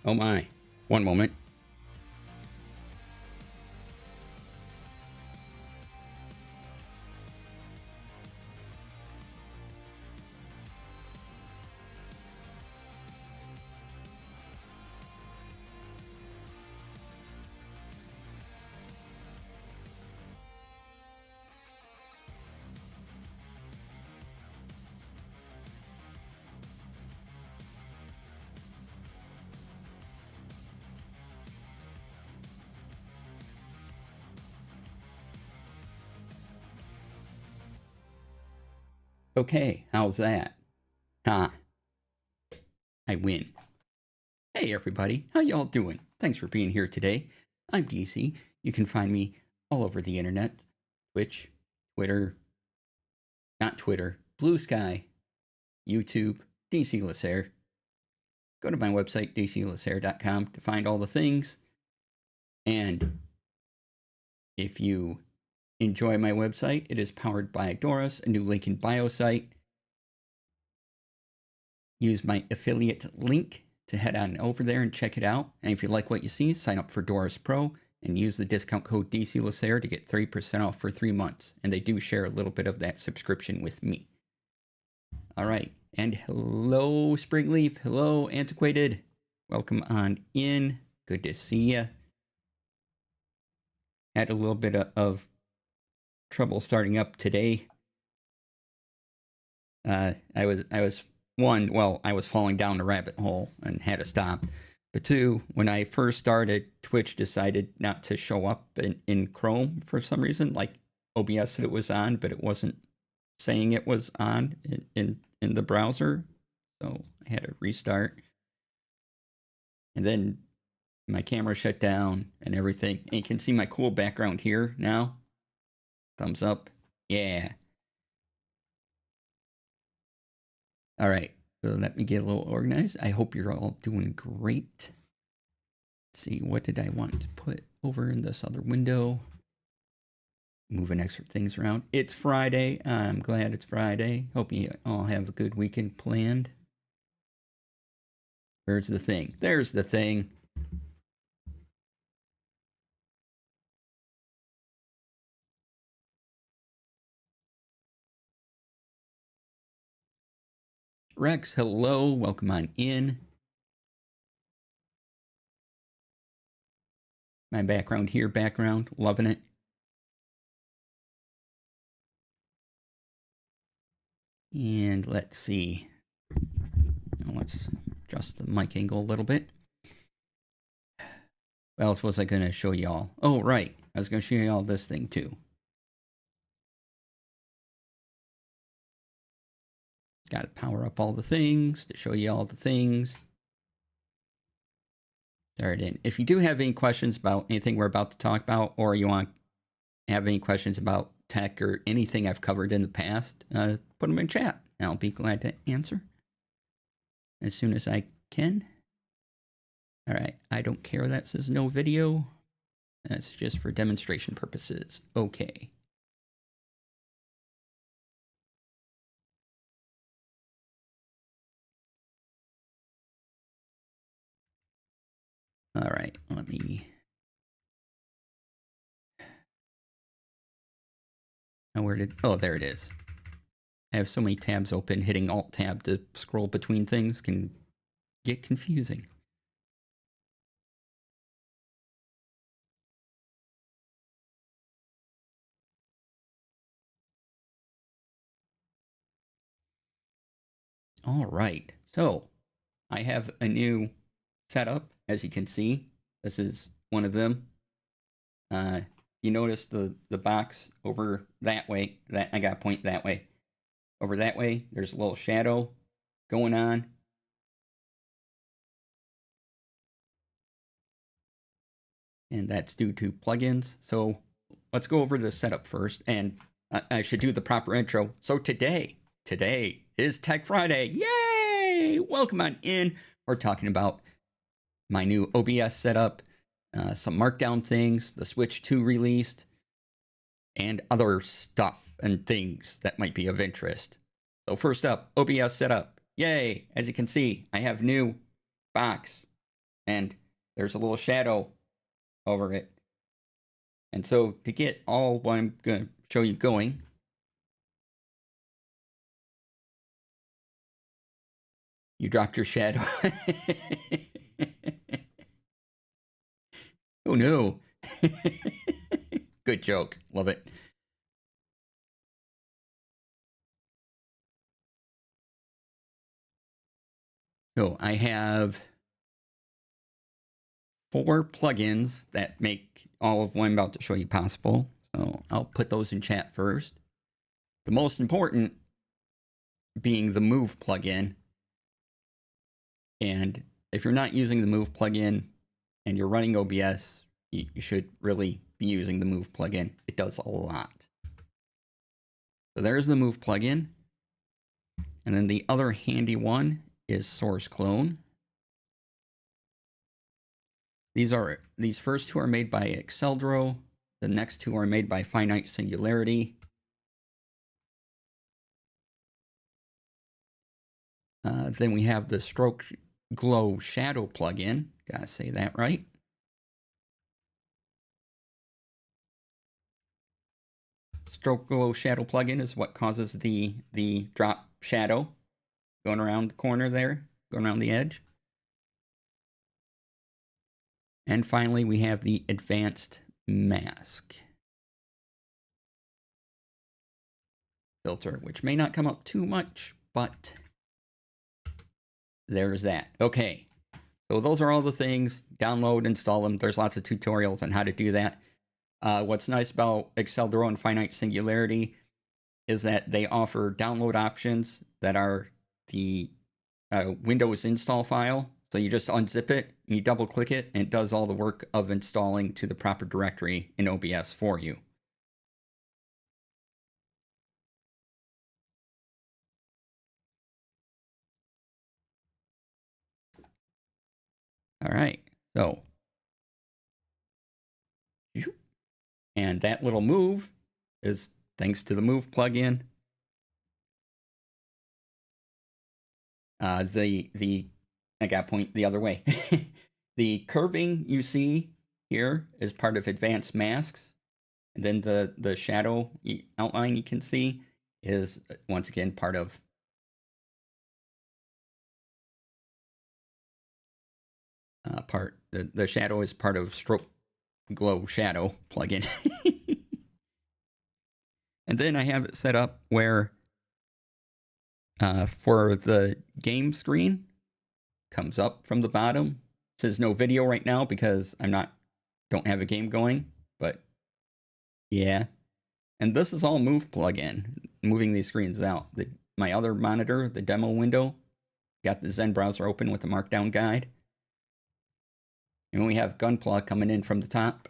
Oh my. One moment. Okay, how's that? Ha. I win. Hey everybody, how y'all doing? Thanks for being here today. I'm DC. You can find me all over the internet. Twitch, Twitter, not Twitter, Blue Sky, YouTube, DC Lasair. Go to my website, dclasair.com, to find all the things. And if you enjoy my website, it is powered by Doris, a new link in bio site. Use my affiliate link to head on over there and check it out. And if you like what you see, sign up for Doris Pro and use the discount code DCLasair to get 30% off for 3 months. And they do share a little bit of that subscription with me. All right. And hello, Springleaf. Hello, Antiquated. Welcome on in. Good to see you. Had a little bit of trouble starting up today. I was falling down the rabbit hole and had to stop. But two, when I first started, Twitch decided not to show up in Chrome for some reason. Like OBS said it was on, but it wasn't saying it was on in the browser. So I had to restart. And then my camera shut down and everything. And you can see my cool background here now. Thumbs up. Yeah. All right. So let me get a little organized. I hope you're all doing great. Let's see, what did I want to put over in this other window? Moving extra things around. It's Friday. I'm glad it's Friday. Hope you all have a good weekend planned. Where's the thing? There's the thing. Rex, hello. Welcome on in. My background here, loving it. And let's see. Let's adjust the mic angle a little bit. What else was I going to show y'all? Oh, right. I was going to show y'all this thing too. Got to power up all the things to show you all the things. Start in. If you do have any questions about anything we're about to talk about, or you want to have any questions about tech or anything I've covered in the past, put them in chat. I'll be glad to answer as soon as I can. All right. I don't care that says no video. That's just for demonstration purposes. Okay. All right, let me. Oh, there it is. I have so many tabs open, hitting Alt Tab to scroll between things can get confusing. All right, so I have a new setup, as you can see. This is one of them. You notice the box over that way, that I got to point that way. Over that way, there's a little shadow going on. And that's due to plugins. So let's go over the setup first. And I should do the proper intro. So today is Tech Friday. Yay! Welcome on in. We're talking about my new OBS setup, some Markdown things, the Switch 2 released, and other stuff and things that might be of interest. So first up, OBS setup. Yay! As you can see, I have new box. and there's a little shadow over it. And so to get all what I'm going to show you going, you dropped your shadow. Oh no. Good joke. Love it. So I have 4 plugins that make all of what I'm about to show you possible. So I'll put those in chat first. The most important being the Move plugin. And if you're not using the Move plugin and you're running OBS, you should really be using the Move plugin. It does a lot. So there's the Move plugin. And then the other handy one is Source Clone. These first 2 are made by Exceldro. The next 2 are made by Finite Singularity. Then we have the Stroke Glow Shadow plugin. Gotta say that right. Stroke Glow Shadow plugin is what causes the drop shadow going around the corner there, going around the edge. And finally, we have the Advanced Mask filter, which may not come up too much, but there's that. Okay, so those are all the things. Download, install them. There's lots of tutorials on how to do that. What's nice about Exceldro and Finite Singularity is that they offer download options that are the Windows install file. So you just unzip it, and you double click it, and it does all the work of installing to the proper directory in OBS for you. All right, so, and that little move is thanks to the Move plugin. I got to point the other way. The curving you see here is part of Advanced Masks. And then the shadow outline you can see is, once again, part of the shadow is part of Stroke Glow Shadow plugin. And then I have it set up where for the game screen, comes up from the bottom. It says no video right now because don't have a game going, but yeah. And this is all Move plugin, moving these screens out. My other monitor, the demo window, got the Zen browser open with the Markdown guide. And we have Gunpla coming in from the top.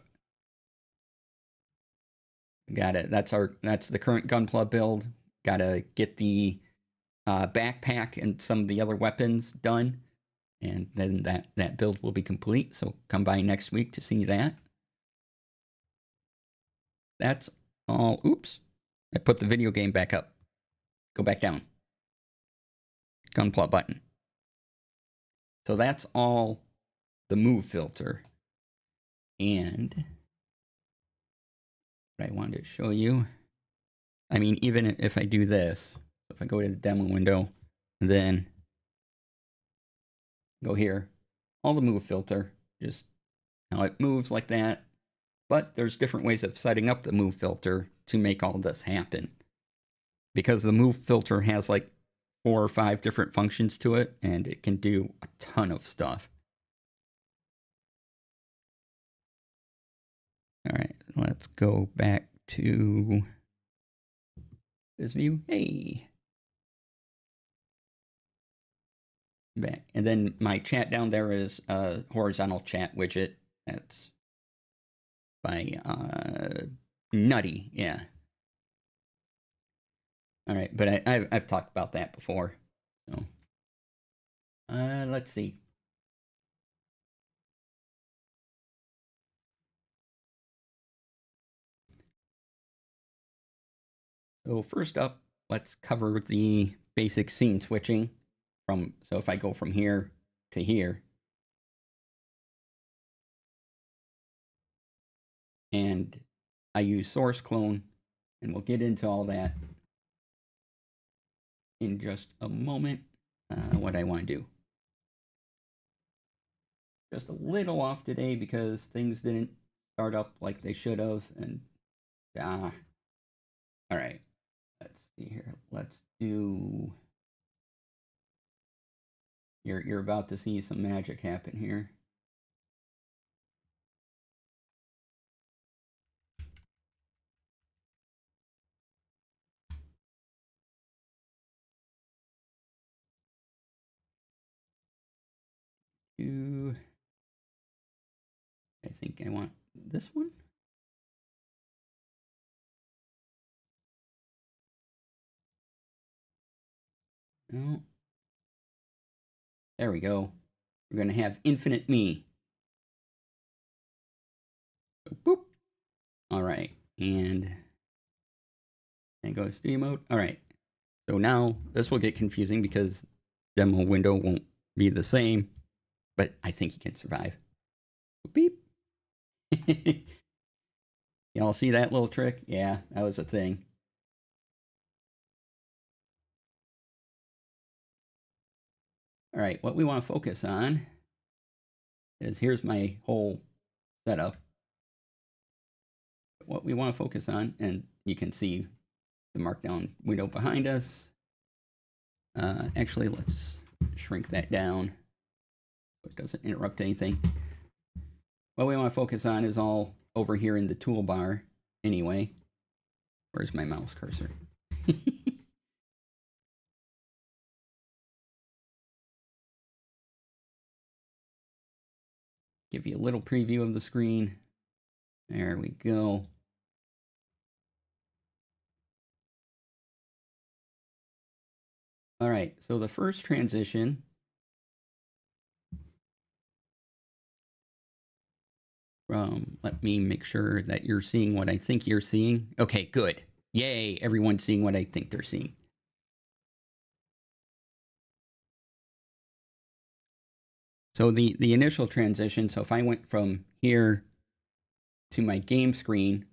Got it. That's the current Gunpla build. Got to get the backpack and some of the other weapons done, and then that build will be complete. So come by next week to see that. That's all. Oops, I put the video game back up. Go back down. Gunpla button. So that's all the Move filter. And what I wanted to show you, I mean, even if I do this, if I go to the demo window, and then go here, all the Move filter, just how it moves like that. But there's different ways of setting up the Move filter to make all this happen. Because the Move filter has like 4 or 5 different functions to it, and it can do a ton of stuff. All right, let's go back to this view. Hey. Back. And then my chat down there is a horizontal chat widget. That's by Nutty, yeah. All right, but I've talked about that before. So, let's see. So first up, let's cover the basic scene switching. So if I go from here to here, and I use source clone, and we'll get into all that in just a moment. What I want to do. Just a little off today because things didn't start up like they should have, and all right. Let's see here. Let's do. You're about to see some magic happen here. I think I want this one. No. There we go. We're going to have infinite me. So, boop. All right. And go studio mode. All right. So now this will get confusing because demo window won't be the same, but I think you can survive. Beep. Y'all see that little trick? Yeah, that was a thing. All right, what we want to focus on is, here's my whole setup. What we want to focus on, and you can see the markdown window behind us. Actually, let's shrink that down so it doesn't interrupt anything. What we want to focus on is all over here in the toolbar anyway. Where's my mouse cursor? Give you a little preview of the screen. There we go. All right, so the first transition let me make sure that you're seeing what I think you're seeing. Okay, good. Yay, everyone's seeing what I think they're seeing. So the initial transition, so if I went from here to my game screen,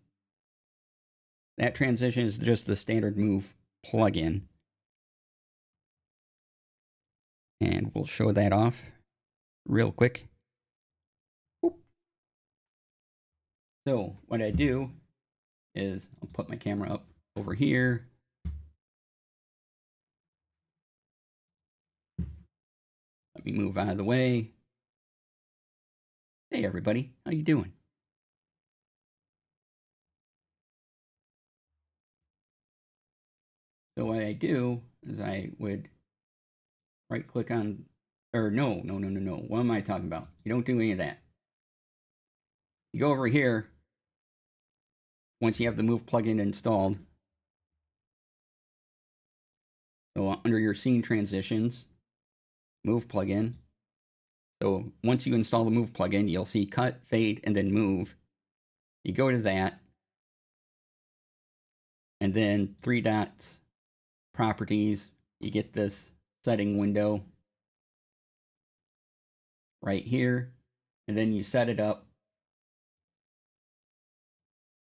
that transition is just the standard move plugin. And we'll show that off real quick. Whoop. So what I do is I'll put my camera up over here. Let me move out of the way. Hey everybody, how you doing? So what I do is I would right click on, or no. What am I talking about? You don't do any of that. You go over here, once you have the move plugin installed. So under your scene transitions, move plugin. So once you install the move plugin, you'll see cut, fade, and then move. You go to that, and then 3 dots, properties, you get this setting window right here, and then you set it up.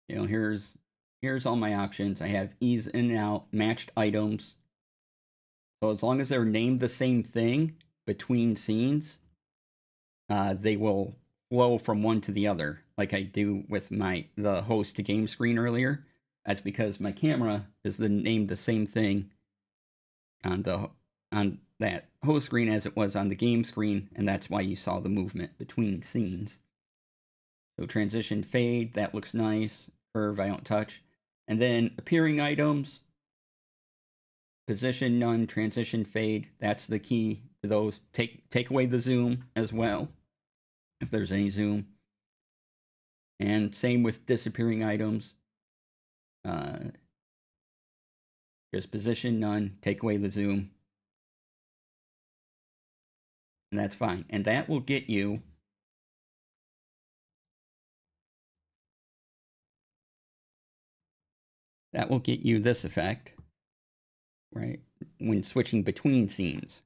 You know, here's all my options. I have ease in and out, matched items. So as long as they're named the same thing between scenes, they will flow from one to the other, like I do with the host to game screen earlier. That's because my camera is named the same thing on that host screen as it was on the game screen, and that's why you saw the movement between scenes. So transition fade, that looks nice. Curve, I don't touch. And then appearing items, position none, transition fade, that's the key to those. Take away the zoom as well, if there's any zoom. And same with disappearing items. Just position none, take away the zoom. And that's fine. And that will get you this effect, right? When switching between scenes.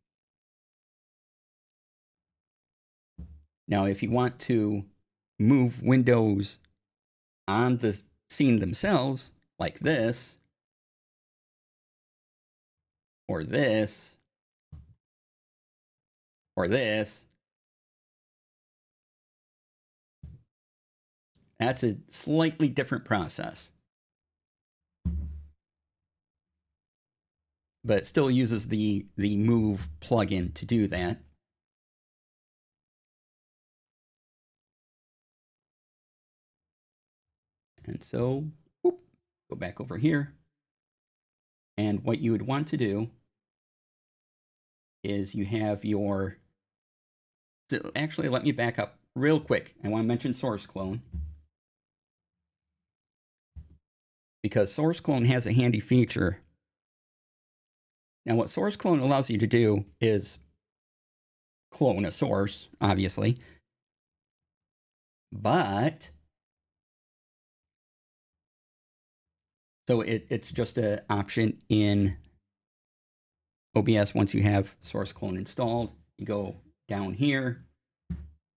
Now, if you want to move windows on the scene themselves, like this, or this, or this, that's a slightly different process. But it still uses the Move plugin to do that. And so, whoop, go back over here. And what you would want to do is you have your, so actually, let me back up real quick. I want to mention source clone, because source clone has a handy feature. Now, what source clone allows you to do is clone a source, obviously, but so it's just an option in OBS. Once you have source clone installed, you go down here,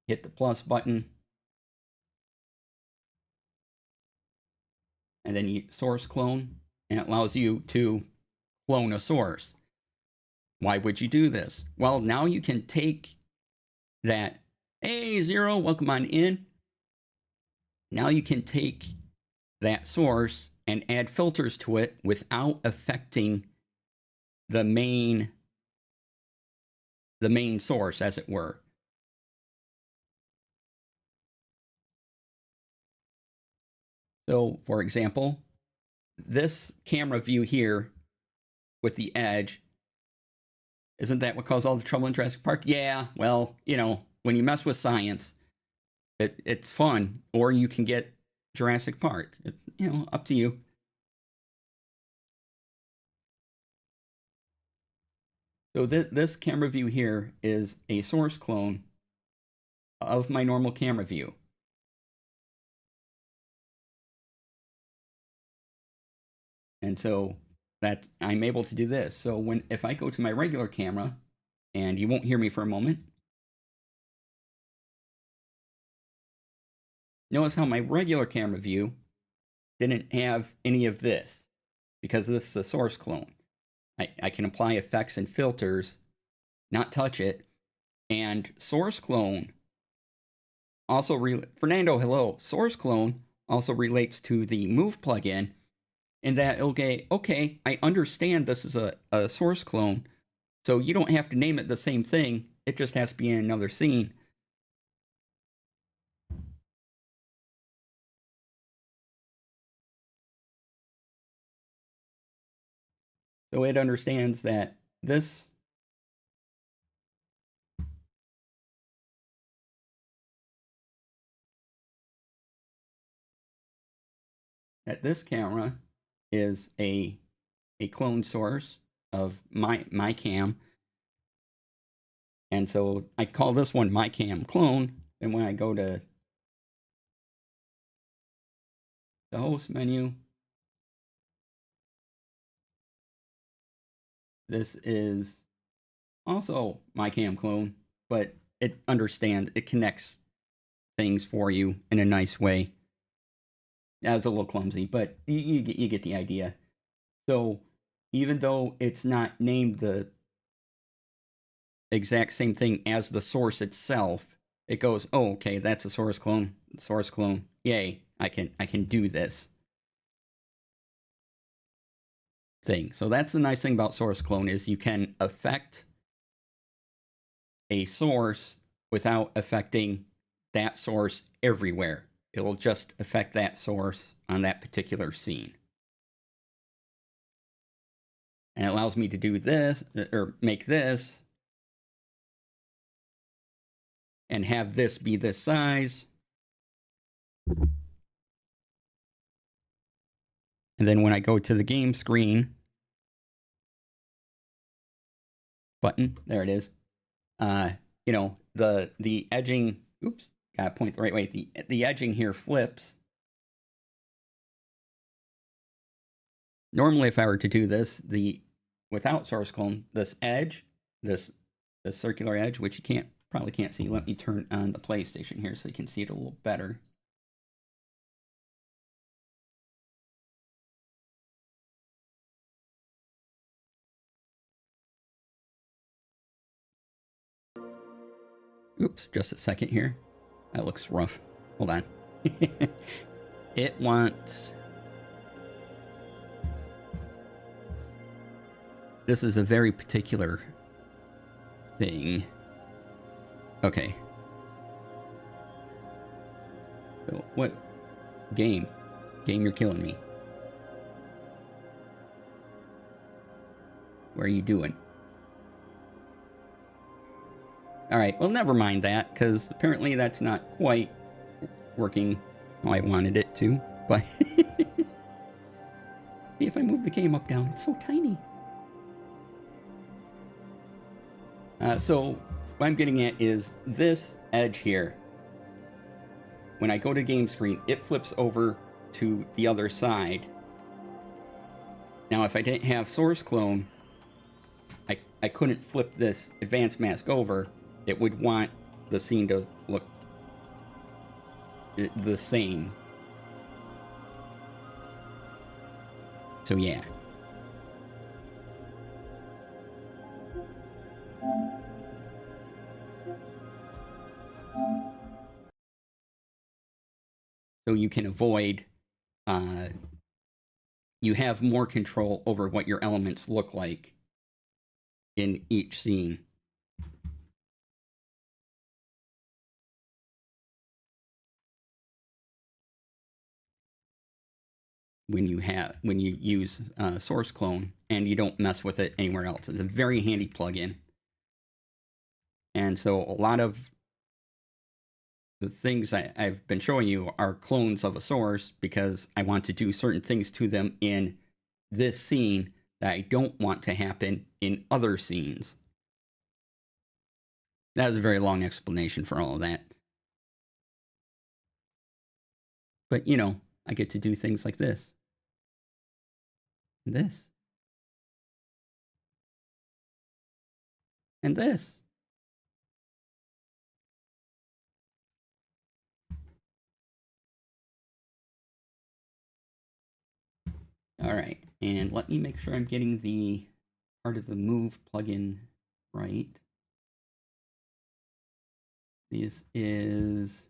hit the plus button, and then you source clone, and it allows you to clone a source. Why would you do this? Well, now you can take that, hey, Zero, welcome on in. Now you can take that source and add filters to it without affecting the main source, as it were. So, for example, this camera view here with the edge, isn't that what caused all the trouble in Jurassic Park? Yeah, well, you know, when you mess with science, it's fun, or you can get Jurassic Park. You know, up to you. So this camera view here is a source clone of my normal camera view. And so that I'm able to do this. So if I go to my regular camera, and you won't hear me for a moment, notice how my regular camera view didn't have any of this, because this is a source clone. I can apply effects and filters, not touch it, and source clone also, Fernando, hello. Source clone also relates to the Move plugin, in that it'll get, okay, I understand this is a source clone, so you don't have to name it the same thing, it just has to be in another scene. So it understands that this camera is a clone source of my cam. And so I call this one my cam clone. And when I go to the host menu, this is also my cam clone, but it understands, it connects things for you in a nice way. That was a little clumsy, but you get the idea. So even though it's not named the exact same thing as the source itself, it goes, oh, okay, that's a source clone. Yay, I can do this thing. So that's the nice thing about source clone, is you can affect a source without affecting that source everywhere. It will just affect that source on that particular scene. And it allows me to do this, or make this, and have this be this size. And then when I go to the game screen button, there it is. You know, the edging, oops, gotta point the right way. The edging here flips. Normally, if I were to do this, without source clone, this edge, this circular edge, which you probably can't see. Let me turn on the PlayStation here so you can see it a little better. Oops, just a second here. That looks rough. Hold on. It wants... This is a very particular thing. Okay. So what? Game, you're killing me. What are you doing? All right, well, never mind that, because apparently that's not quite working how I wanted it to. But if I move the game up down, it's so tiny. So what I'm getting at is this edge here. When I go to game screen, it flips over to the other side. Now, if I didn't have source clone, I couldn't flip this advanced mask over. It would want the scene to look the same. So yeah. So you can avoid, you have more control over what your elements look like in each scene. When you use source clone and you don't mess with it anywhere else. It's a very handy plugin. And so a lot of the things I've been showing you are clones of a source because I want to do certain things to them in this scene that I don't want to happen in other scenes. That was a very long explanation for all of that. But, you know, I get to do things like this. And this. And this. All right, and let me make sure I'm getting the part of the move plugin right. This is...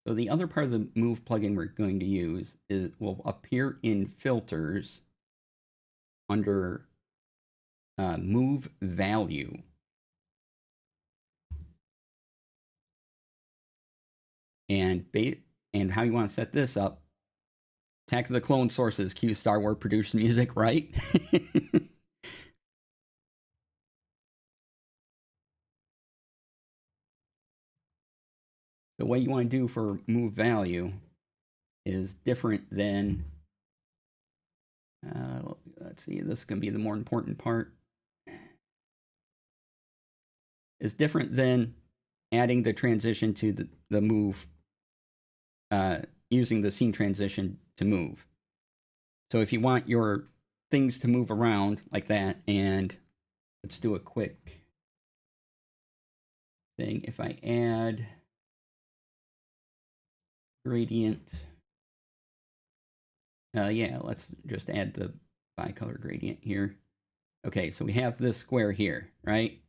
So the other part of the move plugin we're going to use will appear in filters under move value. And how you want to set this up. Attack of the Clone Sources, cue Star Wars produced music, right? So what you want to do for move value is different than, let's see, this is going to be the more important part. Is different than adding the transition to the move, using the scene transition to move. So if you want your things to move around like that, and let's do a quick thing. If I add gradient, yeah, let's just add the bicolor gradient here. Okay, so we have this square here, right?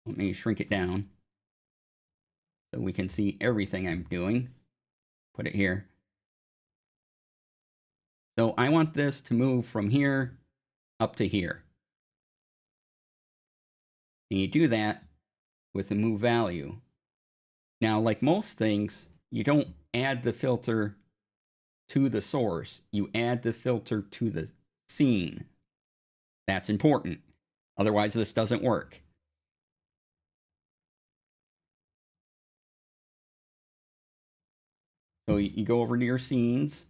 Let me shrink it down so we can see everything I'm doing. Put it here. So I want this to move from here up to here. And you do that with the move value. Now, like most things, you don't add the filter to the source. You add the filter to the scene. That's important. Otherwise, this doesn't work. So you go over to your scenes,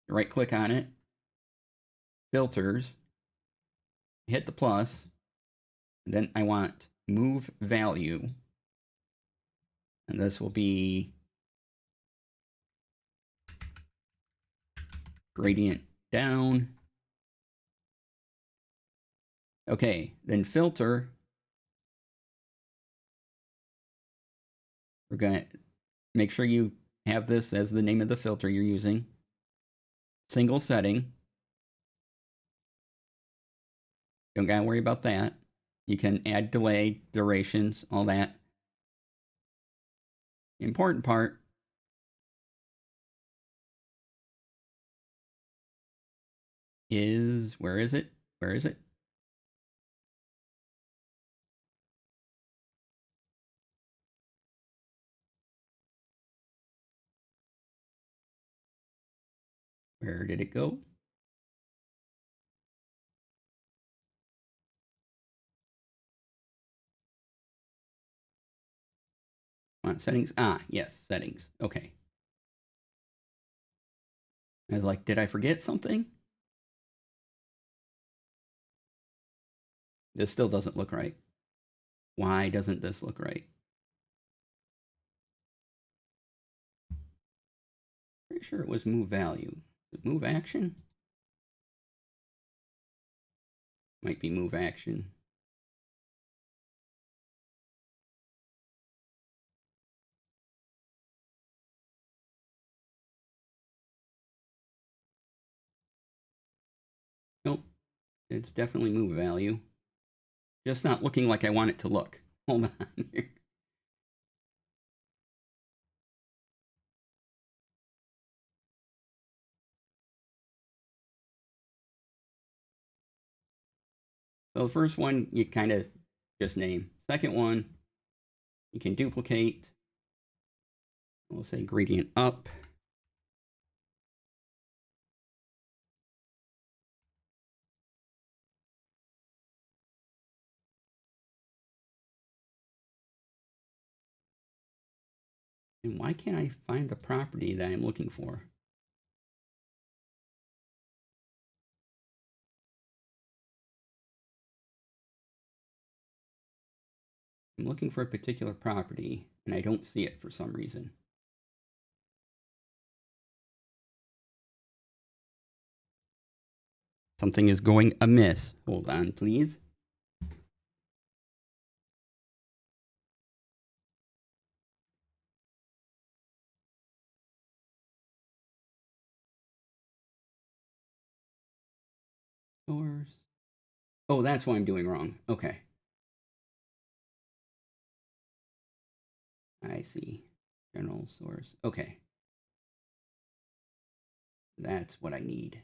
right click on it, filters, hit the plus, and then I want move value. And this will be gradient down. Okay, then filter. We're going to make sure you have this as the name of the filter you're using. Single setting. Don't gotta worry about that. You can add delay, durations, all that. The important part is, where is it? Where is it? Where did it go? On settings. Ah, yes, settings. Okay. I was like, did I forget something? This still doesn't look right. Why doesn't this look right? Pretty sure it was move value. Move action? Might be move action. Nope. It's definitely move value. Just not looking like I want it to look. Hold on here. So the first one, you kind of just name. Second one, you can duplicate. We'll say gradient up. And why can't I find the property that I'm looking for? I'm looking for a particular property, and I don't see it for some reason. Something is going amiss. Hold on, please. Source. Oh, that's what I'm doing wrong. Okay. I see. General source. Okay. That's what I need.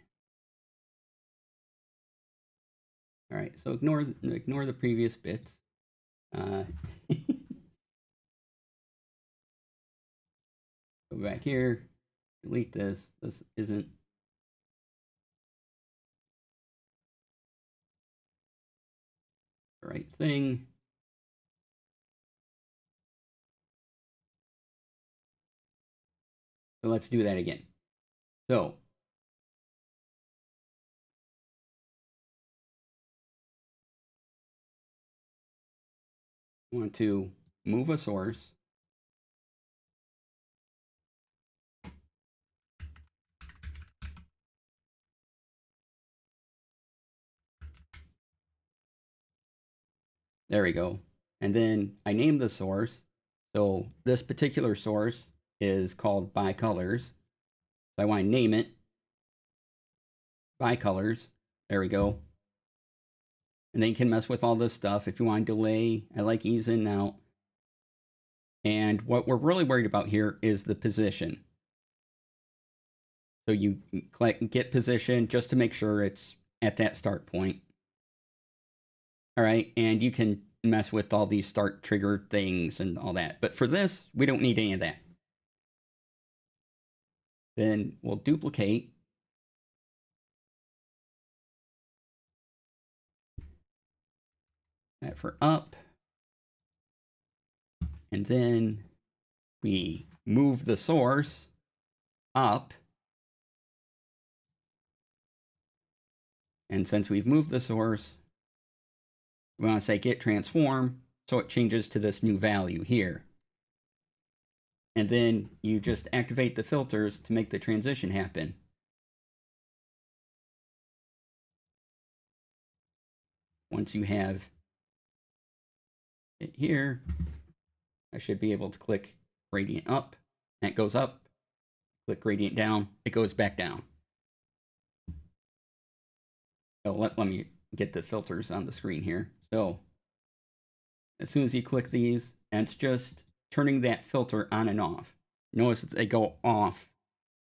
All right, so ignore the previous bits. Go back here, delete this. This isn't the right thing. So let's do that again. So I want to move a source. There we go. And then I name the source. So this particular source is called by colors. So I want to name it by colors. There we go. And then you can mess with all this stuff. If you want to delay, I like ease in and out. And what we're really worried about here is the position. So you click get position just to make sure it's at that start point. All right, and you can mess with all these start trigger things and all that. But for this, we don't need any of that. Then we'll duplicate. That for up. And then we move the source up. And since we've moved the source, we want to say get transform, so it changes to this new value here. And then you just activate the filters to make the transition happen. Once you have it here, I should be able to click gradient up. That goes up. Click gradient down. It goes back down. So let me get the filters on the screen here. So as soon as you click these, and it's just turning that filter on and off. Notice that they go off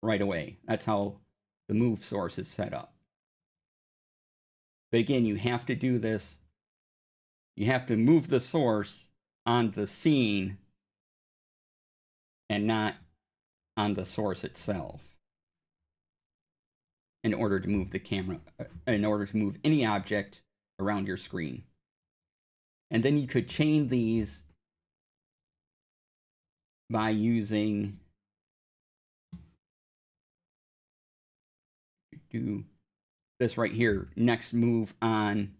right away. That's how the move source is set up. But again, you have to do this. You have to move the source on the scene and not on the source itself in order to move the camera, in order to move any object around your screen. And then you could chain these by using do this right here, next move on,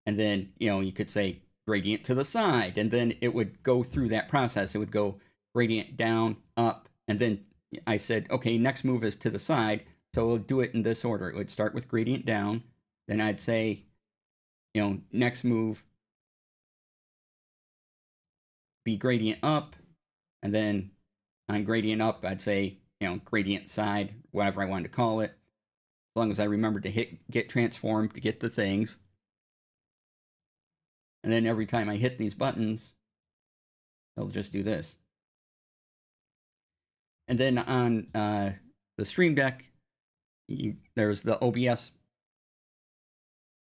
and then you could say gradient to the side, and then it would go through that process. It would go gradient down, up, and then I said, okay, next move is to the side, so we'll do it in this order. It would start with gradient down, then I'd say, next move be gradient up, and then on gradient up, I'd say, gradient side, whatever I wanted to call it, as long as I remembered to hit get transformed to get the things. And then every time I hit these buttons, it'll just do this. And then on the Stream Deck, there's the OBS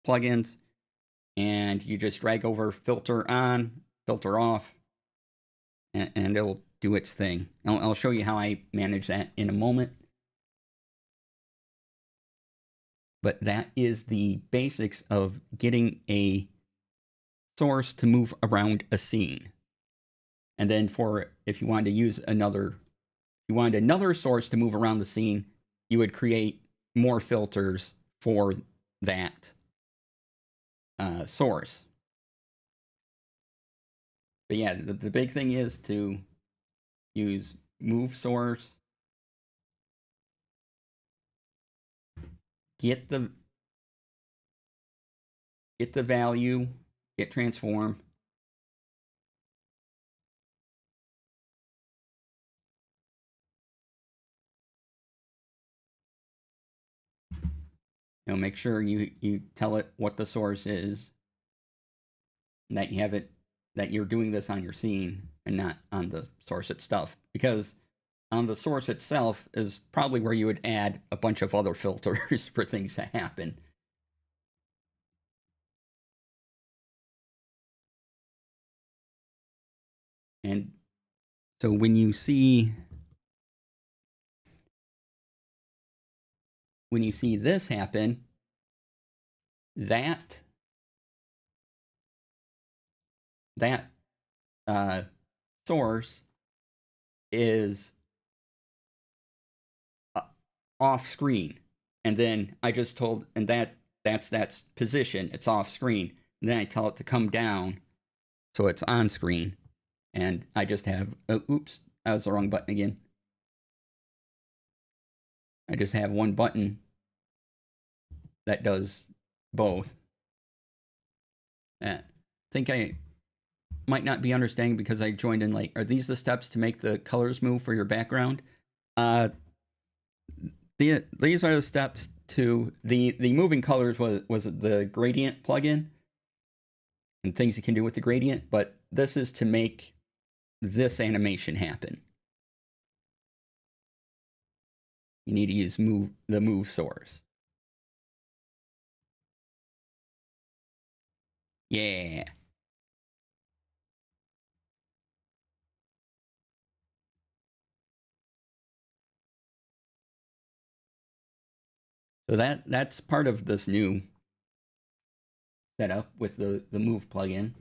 plugins, and you just drag over filter on, filter off, and it'll do its thing. I'll show you how I manage that in a moment. But that is the basics of getting a source to move around a scene. And then if you wanted to use another source to move around the scene, you would create more filters for that source. But yeah, the big thing is to use move source, get the value, get transform, make sure you tell it what the source is, and that you have it, that you're doing this on your scene and not on the source itself, because on the source itself is probably where you would add a bunch of other filters for things to happen. And so when you see this happen, that source is off screen, and then I just told, and that's position, it's off screen, and then I tell it to come down so it's on screen, and I just have, oops, that was the wrong button again. I just have one button that does both. I think I might not be understanding because I joined in late. Are these the steps to make the colors move for your background? These are the steps to the moving colors was the gradient plugin and things you can do with the gradient, but this is to make this animation happen. You need to use the move source. Yeah. So that's part of this new setup with the move plugin.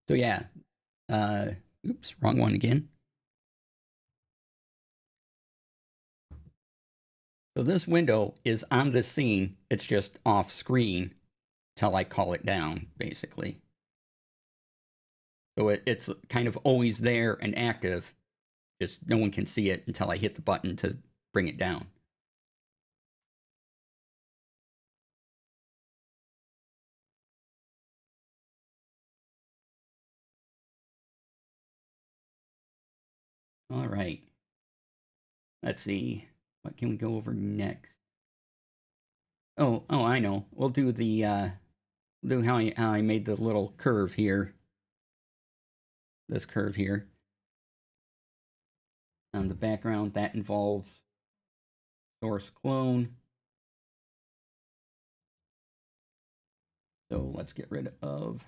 So yeah, oops, wrong one again. So this window is on the scene. It's just off screen till I call it down, basically. So it's kind of always there and active. Just no one can see it until I hit the button to bring it down. All right. Let's see. What can we go over next? Oh, I know. We'll do the do how I made the little curve here. This curve here. On the background, that involves source clone. So let's get rid of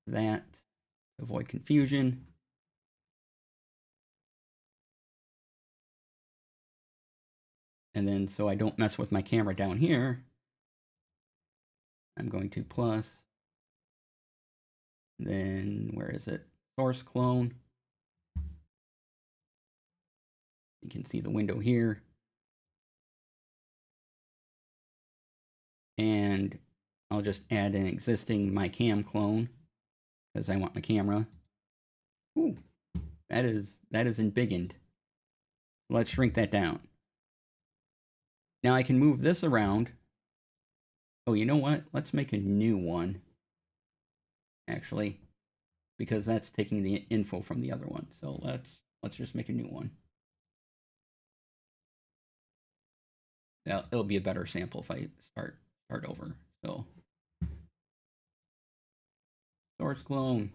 that. Avoid confusion. And then so I don't mess with my camera down here, I'm going to plus, then where is it? Source clone. You can see the window here. And I'll just add an existing my cam clone because I want my camera. Ooh, that is embiggened. Let's shrink that down. Now I can move this around. Oh, you know what? Let's make a new one, actually, because that's taking the info from the other one. So let's just make a new one. Now, it'll be a better sample if I start over. So source clone.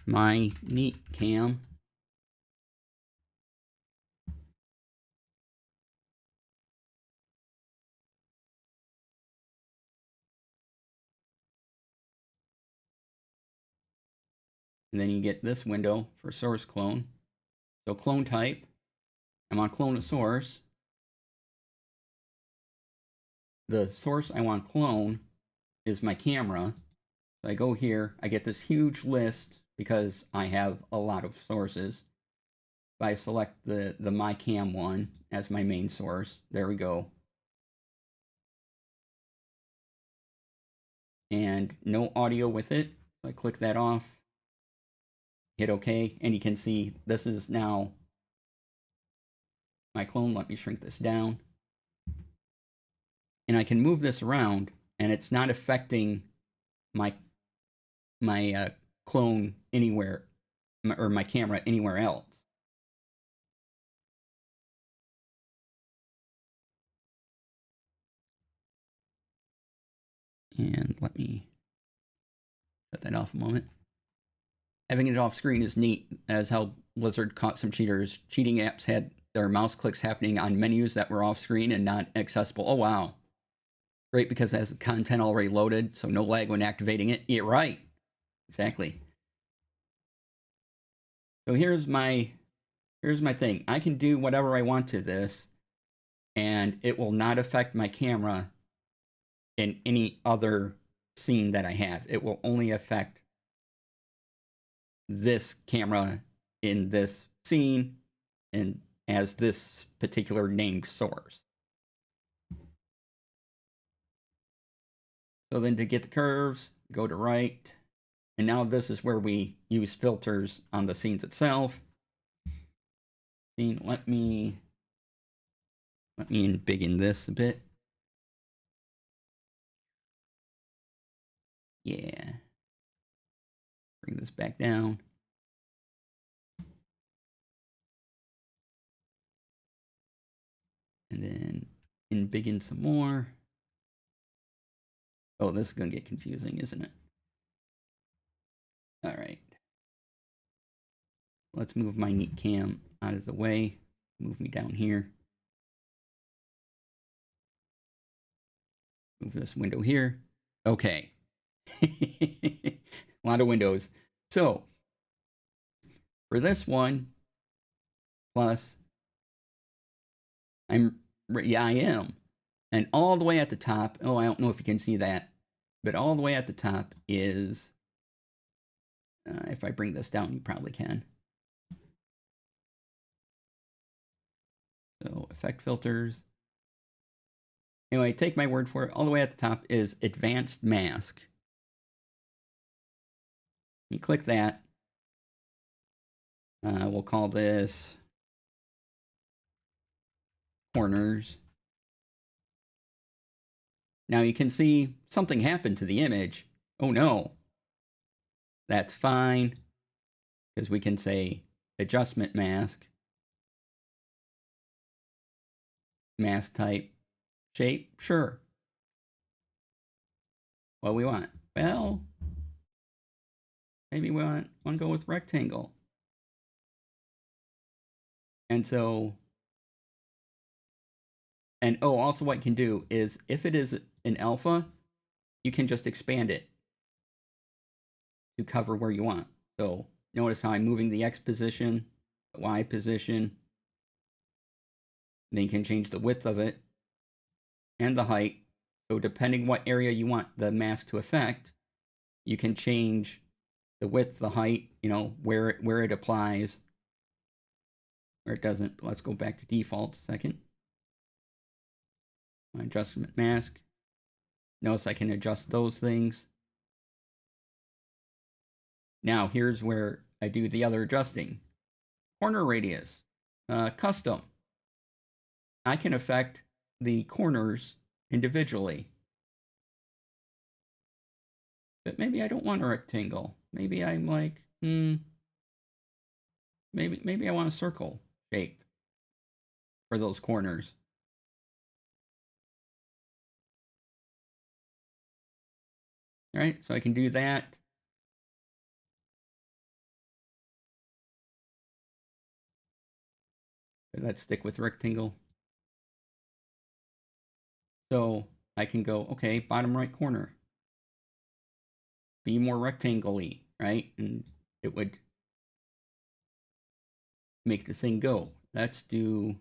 My neat cam. And then you get this window for source clone. So clone type, I'm on clone a source. The source I want clone is my camera. So I go here, I get this huge list because I have a lot of sources. If I select the my cam one as my main source, there we go. And no audio with it. So I click that off. Hit OK, and you can see this is now my clone. Let me shrink this down. And I can move this around, and it's not affecting my clone anywhere, or my camera anywhere else. And let me shut that off a moment. Having it off screen is neat, as how Blizzard caught some cheaters. Cheating apps had their mouse clicks happening on menus that were off screen and not accessible. Oh, wow. Great, because it has content already loaded, so no lag when activating it. Yeah, right. Exactly. So here's my thing. I can do whatever I want to this, and it will not affect my camera in any other scene that I have. It will only affect this camera in this scene and as this particular named source. So then to get the curves, go to right. And now this is where we use filters on the scenes itself. Let me embiggen this a bit. Yeah. Bring this back down. And then embiggen some more. Oh, this is going to get confusing, isn't it? All right. Let's move my neat cam out of the way. Move me down here. Move this window here. Okay. A lot of windows. So for this one, plus, I am. And all the way at the top, oh, I don't know if you can see that, but all the way at the top is, if I bring this down, you probably can. So effect filters. Anyway, take my word for it. All the way at the top is advanced mask. You click that. We'll call this corners. Now you can see something happened to the image. Oh no. That's fine. Because we can say adjustment mask, mask type, shape, sure. What we want? Well, maybe we want to go with rectangle. And so, and oh, also what you can do is if it is an alpha, you can just expand it to cover where you want. So notice how I'm moving the X position, the Y position. Then you can change the width of it and the height. So depending what area you want the mask to affect, you can change the width, the height, you know, where it applies, where it doesn't. Let's go back to default a second. My adjustment mask. Notice I can adjust those things. Now here's where I do the other adjusting. Corner radius, custom. I can affect the corners individually. But maybe I don't want a rectangle. Maybe I'm like, maybe I want a circle shape for those corners. All right, so I can do that. Let's stick with rectangle. So I can go, okay, bottom right corner. Be more rectangle-y, right? And it would make the thing go. Let's do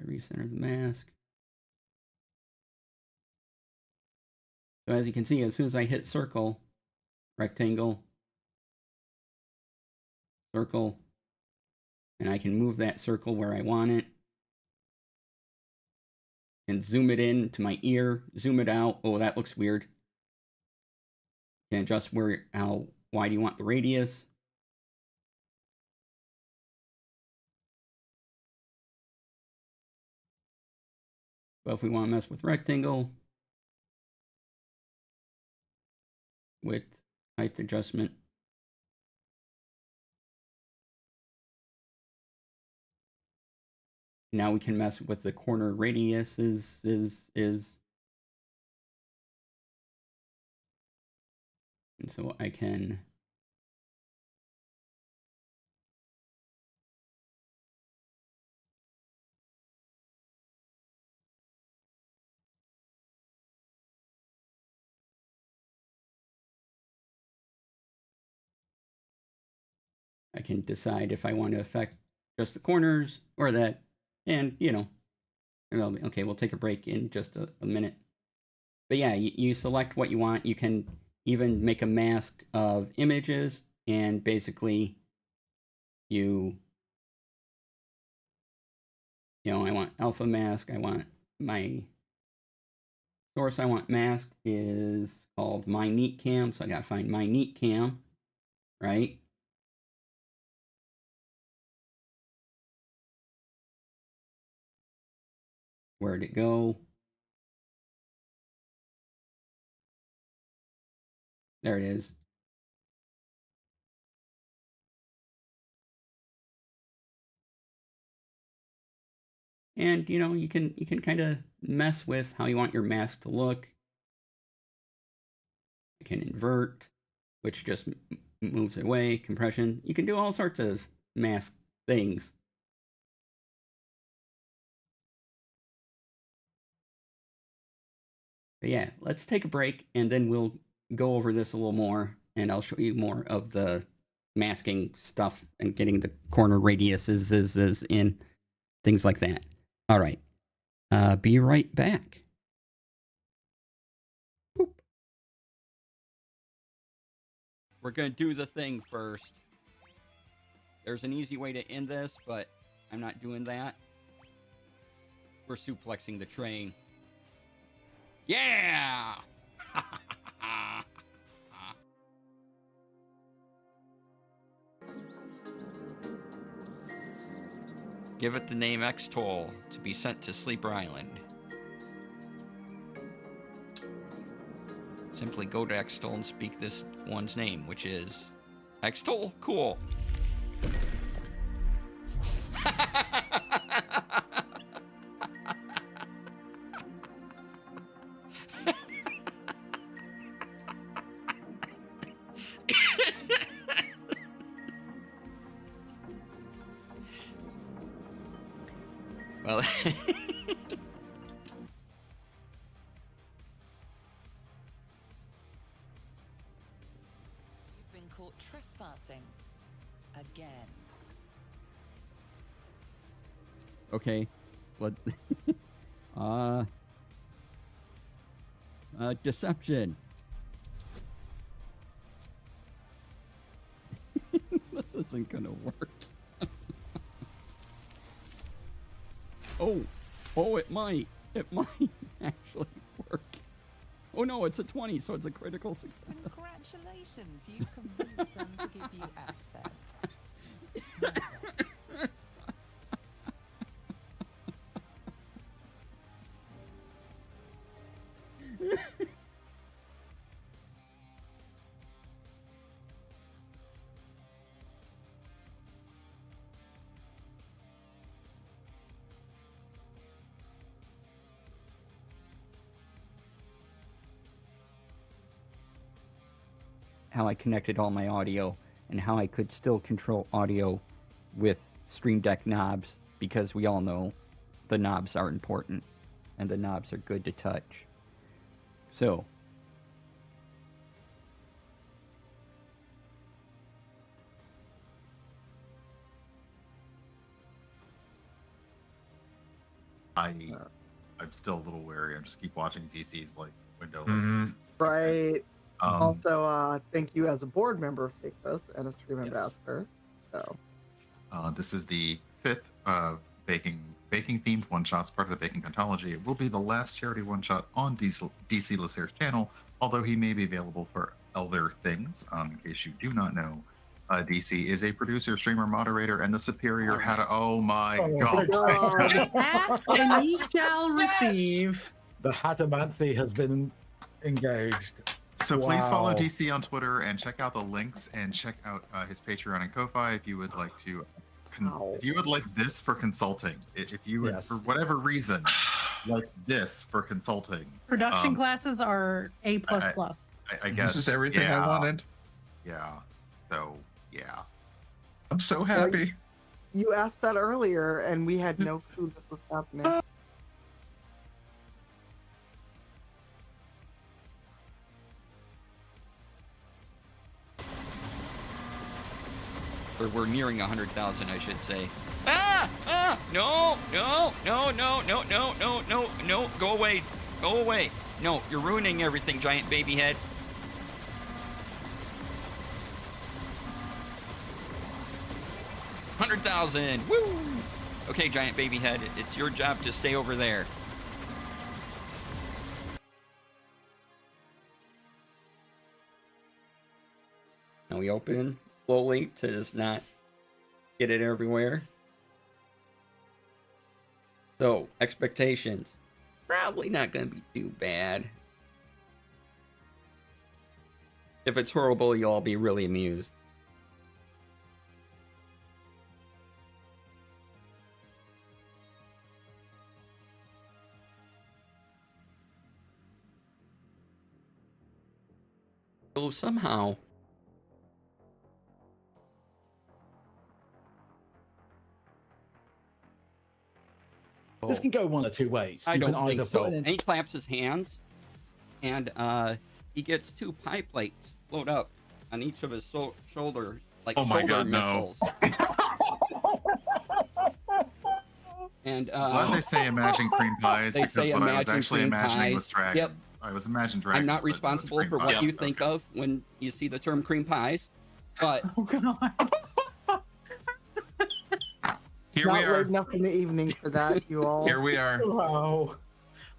recenter the mask. So as you can see, as soon as I hit circle, rectangle, circle, and I can move that circle where I want it. And zoom it in to my ear, zoom it out. Oh, that looks weird. Can adjust how wide you want the radius. But if we want to mess with rectangle, width, height adjustment. Now we can mess with the corner radius and so I can decide if I want to affect just the corners or that. And, you know, okay, we'll take a break in just a minute. But yeah, you select what you want. You can even make a mask of images, and basically you know, I want alpha mask. I want my source I want mask is called my neat cam. So I gotta find my neat cam, right? Where'd it go? There it is. And you know, you can kind of mess with how you want your mask to look. You can invert, which just moves away, compression. You can do all sorts of mask things. But yeah, let's take a break and then we'll go over this a little more and I'll show you more of the masking stuff and getting the corner radiuses in, things like that. All right. Be right back. Boop. We're going to do the thing first. There's an easy way to end this, but I'm not doing that. We're suplexing the train. Yeah! Give it the name X-Toll to be sent to Sleeper Island. Simply go to X-Toll and speak this one's name, which is X-Toll? Cool. Well, You've been caught trespassing again. okay. What? Deception. This isn't gonna work. Oh, it might actually work. Oh no, it's a 20, so it's a critical success. Congratulations, you've convinced them to give you access. How I connected all my audio and how I could still control audio with Stream Deck knobs, because we all know the knobs are important and the knobs are good to touch. So, I'm still a little wary. I'm just keep watching DC's like window. Right. Also, thank you as a board member of This and a stream ambassador. So, this is the 5th baking themed one shots, part of the baking anthology. It will be the last charity one shot on DC Lasair's channel, although he may be available for other things. In case you do not know, DC is a producer, streamer, moderator, and the superior hat. Oh my god! Ask and ye shall receive. The Hatamancy has been engaged. So please follow DC on Twitter and check out the links and check out his Patreon and Ko-Fi if you would like to. If you would like this for consulting, if you would, for whatever reason, like this for consulting. Production classes are A++. I guess this is everything I wanted. Yeah. So yeah. I'm so happy. You asked that earlier, and we had no clue this was happening. or we're nearing 100,000, I should say. No, go away. No, you're ruining everything, giant baby head. $100,000, woo! Okay, giant baby head, it's your job to stay over there. Now we open slowly to just not get it everywhere. So, expectations. Probably not going to be too bad. If it's horrible, you'll all be really amused. So somehow... This can go one of two ways. I don't think so. And he claps his hands, and he gets 2 pie plates float up on each of his shoulders, like shoulder missiles. And glad they say imagine cream pies, because what I was actually imagining was dragons. Yep. I was imagining dragons. I'm not responsible for what you think of when you see the term cream pies, but oh god. Here Not we are. late enough in the evening for that, you all. Here we are. Wow.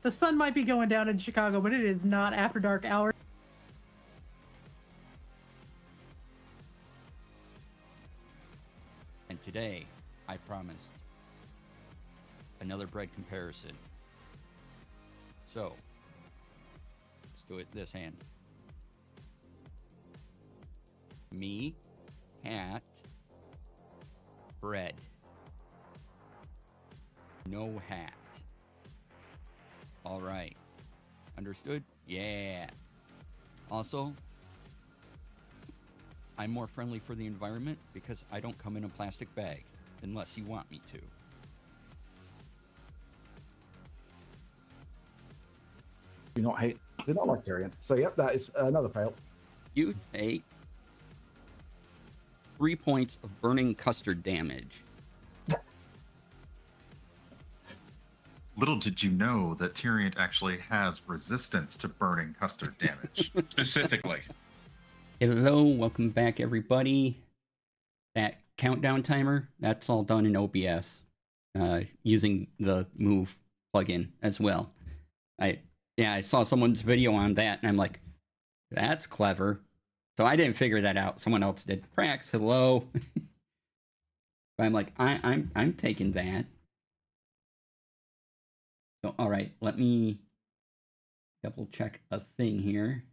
The sun might be going down in Chicago, but it is not after dark hours. and today I promised another bread comparison. So, let's do it this hand. Me, hat, bread. No hat. All right. Understood? Yeah. Also, I'm more friendly for the environment because I don't come in a plastic bag unless you want me to. Do not like Tyrion. So yep, that is another fail. You take 3 points of burning custard damage. Little did you know that Tyrion actually has resistance to burning custard damage. Specifically. Hello, welcome back, everybody. That countdown timer, that's all done in OBS using the Move plugin as well. I saw someone's video on that, and I'm like, that's clever. So I didn't figure that out. Someone else did. Prax, hello. But I'm like, I'm taking that. So, all right, let me double check a thing here.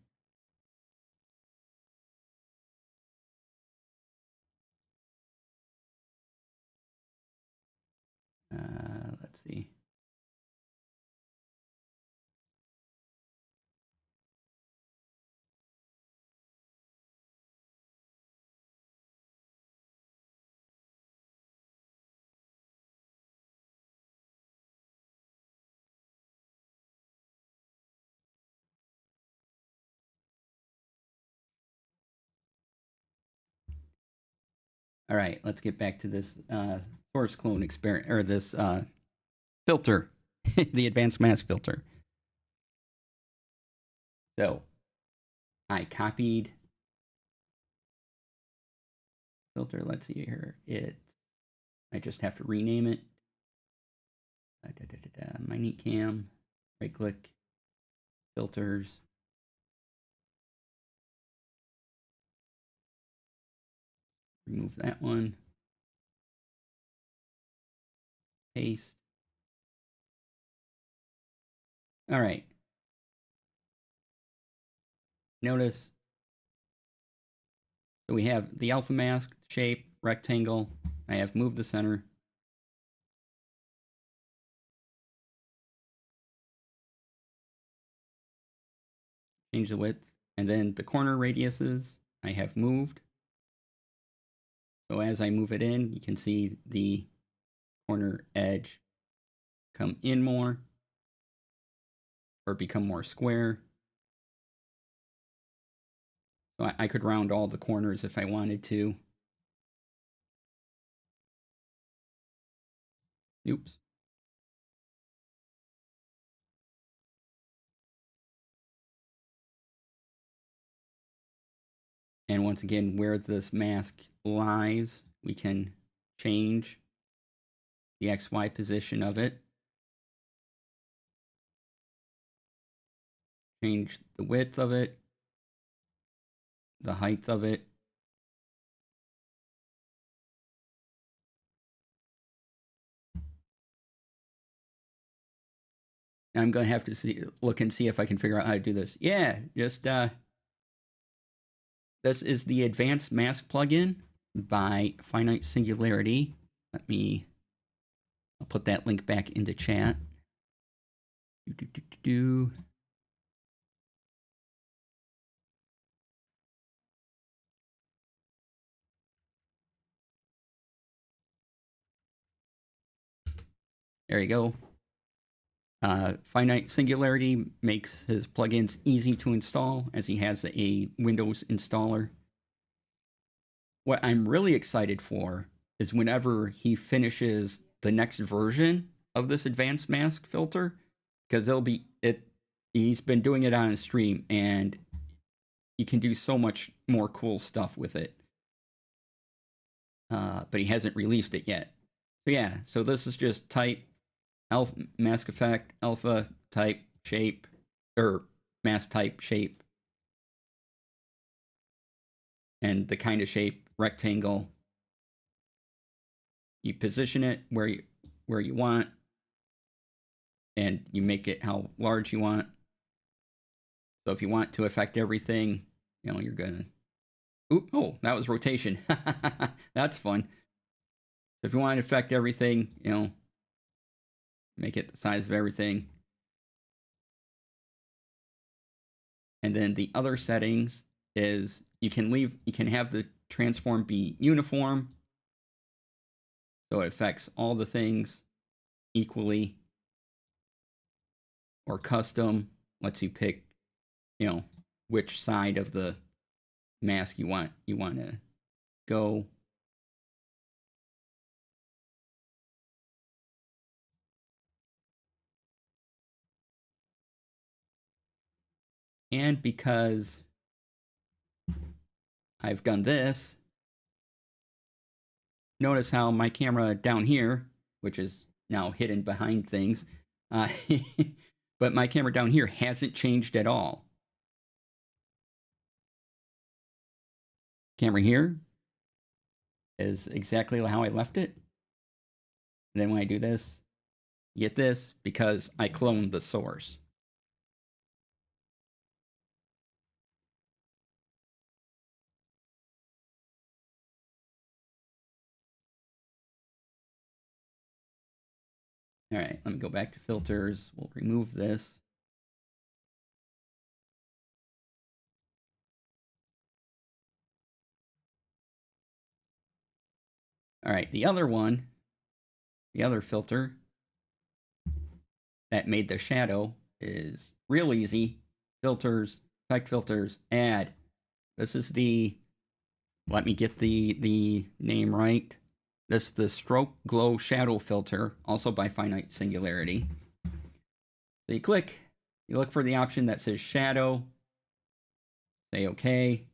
Let's see. All right, let's get back to this source clone experiment, or this filter, the advanced mask filter. So I copied filter. Let's see here. I just have to rename it. My neat cam. Right click. Filters. Remove that one. Paste. All right. Notice. So we have the alpha mask, shape, rectangle. I have moved the center. Change the width. And then the corner radiuses I have moved. So as I move it in, you can see the corner edge come in more or become more square. So I could round all the corners if I wanted to. Oops. And once again, where this mask lies, we can change the XY position of it. Change the width of it, the height of it. I'm going to have to look and see if I can figure out how to do this. Yeah, just this is the advanced mask plugin by Finite Singularity. I'll put that link back into chat. There you go. Finite Singularity makes his plugins easy to install as he has a Windows installer. What I'm really excited for is whenever he finishes the next version of this advanced mask filter, because he's been doing it on a stream and you can do so much more cool stuff with it. But he hasn't released it yet. So yeah, so this is just type alpha mask effect, alpha type shape, or mask type shape, and the kind of shape rectangle. You position it where you want. and you make it how large you want. So if you want to affect everything, you know, you're gonna. Oop! Oh, that was rotation. That's fun. So if you want to affect everything, you know, make it the size of everything. And then the other settings is you can have the transform be uniform. So it affects all the things equally. Or custom lets you pick, you know, which side of the mask you want to go. And because I've done this, notice how my camera down here, which is now hidden behind things, but my camera down here hasn't changed at all. Camera here is exactly how I left it. And then when I do this, you get this because I cloned the source. All right, let me go back to filters. We'll remove this. All right, the other one, the other filter that made the shadow is real easy. Filters, effect filters, add. This is the, let me get the name right. This is the stroke glow shadow filter, also by finite singularity. So you click, you look for the option that says shadow, say okay.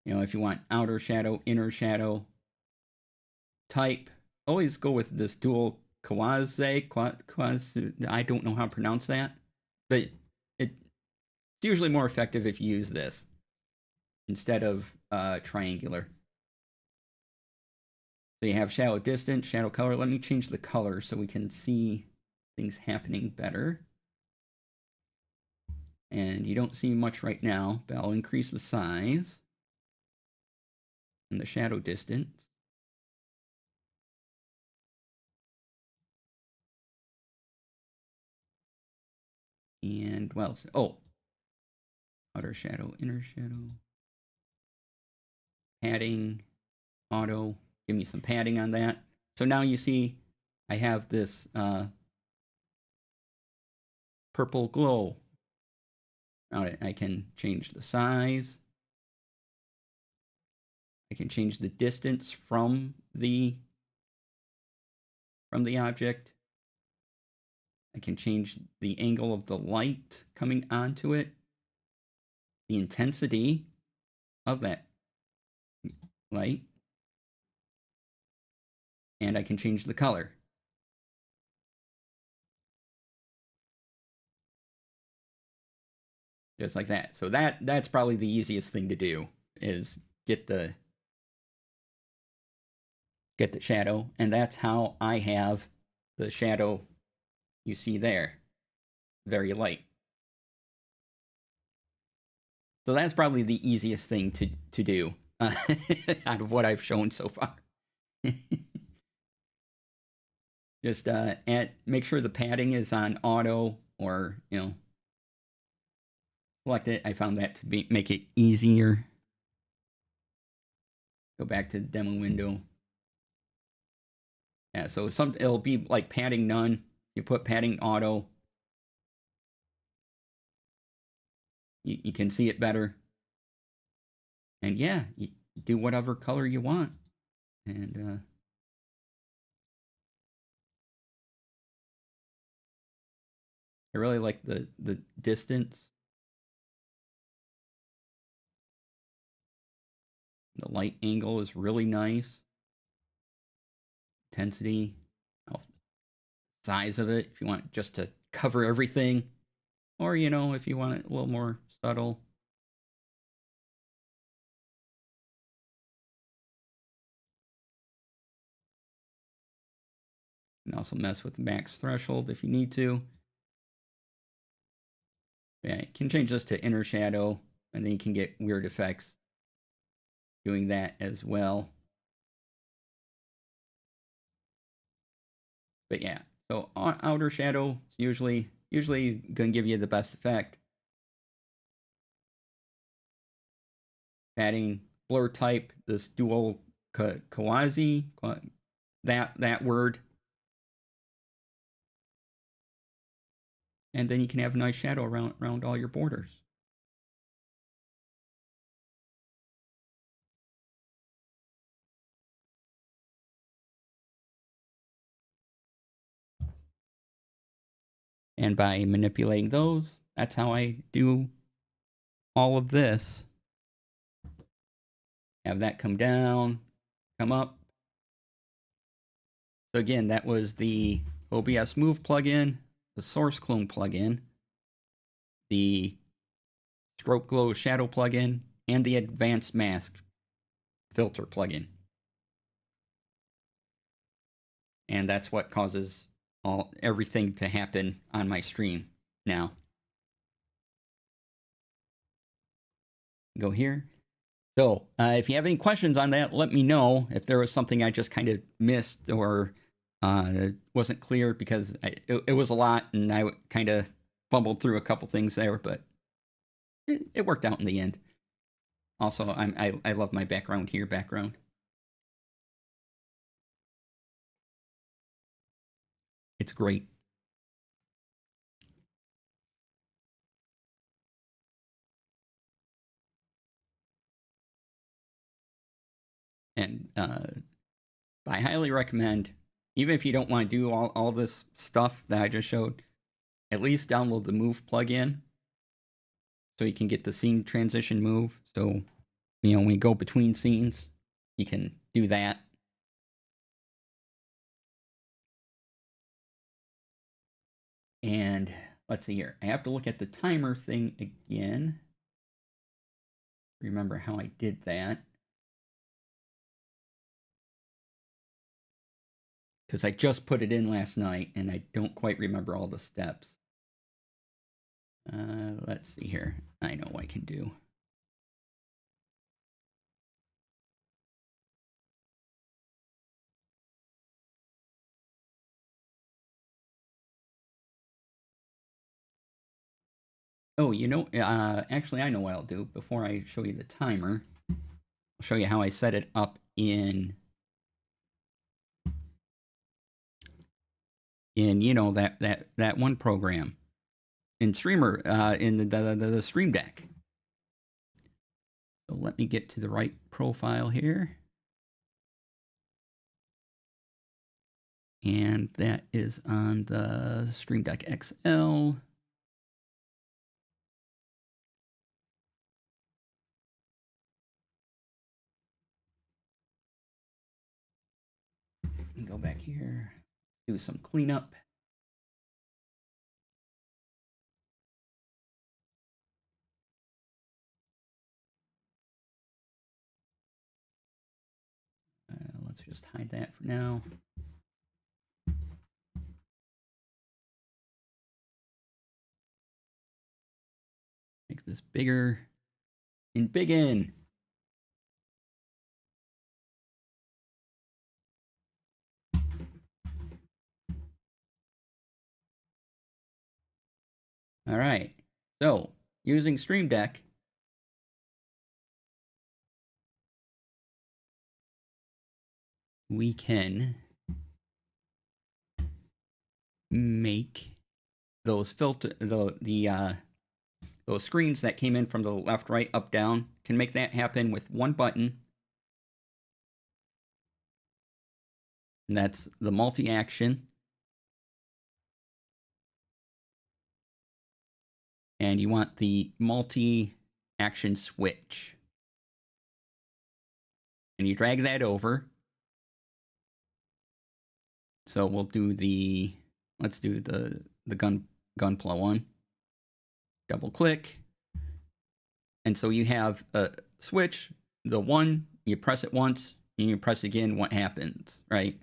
You know, if you want outer shadow, inner shadow, type, always go with this dual quasi, I don't know how to pronounce that, but it's usually more effective if you use this instead of triangular. So you have shadow distance, shadow color. Let me change the color so we can see things happening better. And you don't see much right now, but I'll increase the size and the shadow distance. And well, oh, outer shadow, inner shadow, padding, auto, give me some padding on that. So now you see I have this purple glow. Now I can change the size. I can change the distance from the object. I can change the angle of the light coming onto it, the intensity of that light, and I can change the color. Just like that. So that's probably the easiest thing to do, is get the shadow, and that's how I have the shadow you see there, very light. So that's probably the easiest thing to do out of what I've shown so far. Just make sure the padding is on auto, or, you know, select it. I found that to make it easier. Go back to the demo window. Yeah, so it'll be like padding none. You put padding auto. You can see it better. And yeah, you do whatever color you want. And I really like the distance. The light angle is really nice. Intensity, size of it, if you want just to cover everything. Or, you know, if you want it a little more subtle. You can also mess with the max threshold if you need to. Yeah, you can change this to inner shadow, and then you can get weird effects doing that as well. But yeah, so outer shadow is usually gonna give you the best effect. Adding blur type, this dual quasi, that word. And then you can have a nice shadow around all your borders. And by manipulating those, that's how I do all of this. Have that come down, come up. So again, that was the OBS Move plugin, the Source Clone plugin, the Stroke Glow Shadow plugin, and the Advanced Mask Filter plugin. And that's what causes everything to happen on my stream now. Go here. So if you have any questions on that, let me know. If there was something I just kind of missed or wasn't clear, because it was a lot and I kind of fumbled through a couple things there, but it worked out in the end. Also, I love my background here. It's great. And I highly recommend, even if you don't want to do all this stuff that I just showed, at least download the Move plugin so you can get the scene transition move. So, when you go between scenes, you can do that. And let's see here. I have to look at the timer thing again. Remember how I did that. Because I just put it in last night and I don't quite remember all the steps. Let's see here. I know what I can do. Oh, actually I know what I'll do. Before I show you the timer, I'll show you how I set it up in that one program in Streamer, in the Stream Deck. So let me get to the right profile here. And that is on the Stream Deck XL. Go back here, do some cleanup. Let's just hide that for now. Make this bigger and big in. All right, so using Stream Deck, we can make those those screens that came in from the left, right, up, down, can make that happen with one button. And that's the multi-action. And you want the multi-action switch. And you drag that over. So we'll do let's do the gunpla one. Double click. And so you have a switch, the one, you press it once, and you press again, what happens, right?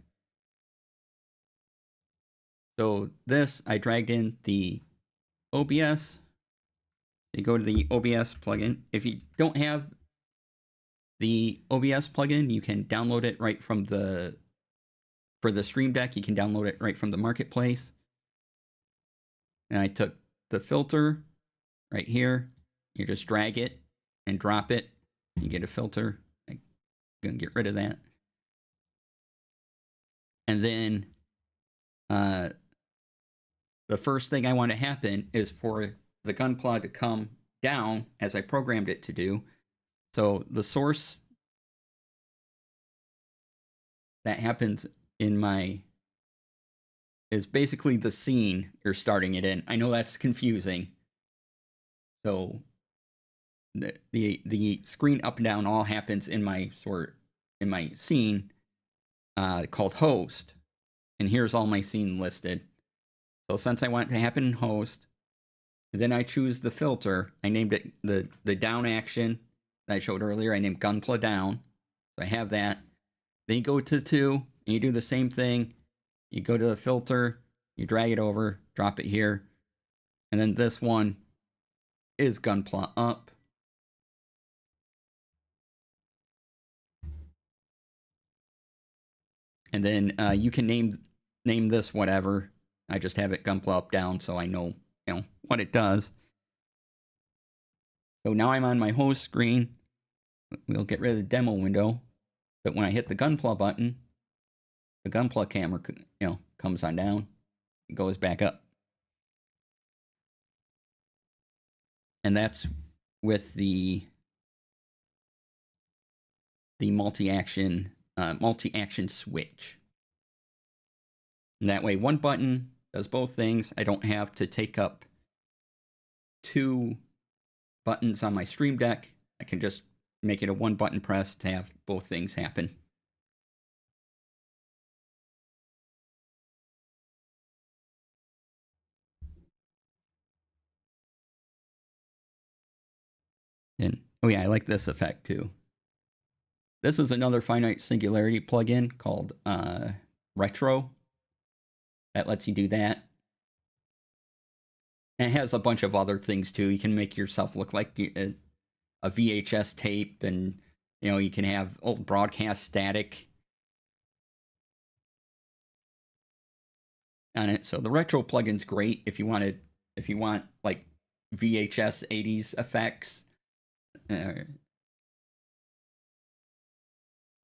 So this, I dragged in the OBS. You go to the OBS plugin. If you don't have the OBS plugin, you can download it right from for the Stream Deck, you can download it right from the marketplace. And I took the filter right here. You just drag it and drop it. You get a filter. I'm going to get rid of that. And then the first thing I want to happen is for the Gunpla to come down as I programmed it to do. So the source that happens in my is basically the scene you're starting it in. I know that's confusing. So the screen up and down all happens in my scene called host, and here's all my scene listed. So since I want it to happen in host, then I choose the filter. I named it the down action that I showed earlier. I named Gunpla down. So I have that. Then you go to 2, and you do the same thing. You go to the filter, you drag it over, drop it here, and then this one is Gunpla up. And then you can name this whatever. I just have it Gunpla up down so I know what it does. So now I'm on my host screen. We'll get rid of the demo window. But when I hit the Gunpla button, the Gunpla camera comes on down, and goes back up. And that's with the multi-action switch. And that way, one button does both things. I don't have to take up 2 buttons on my Stream Deck. I can just make it a 1-button press to have both things happen. And oh yeah, I like this effect too. This is another finite singularity plugin called Retro that lets you do that. And it has a bunch of other things too. You can make yourself look like a VHS tape, and you can have old broadcast static on it. So the Retro plugin's great if you want like VHS 80s effects.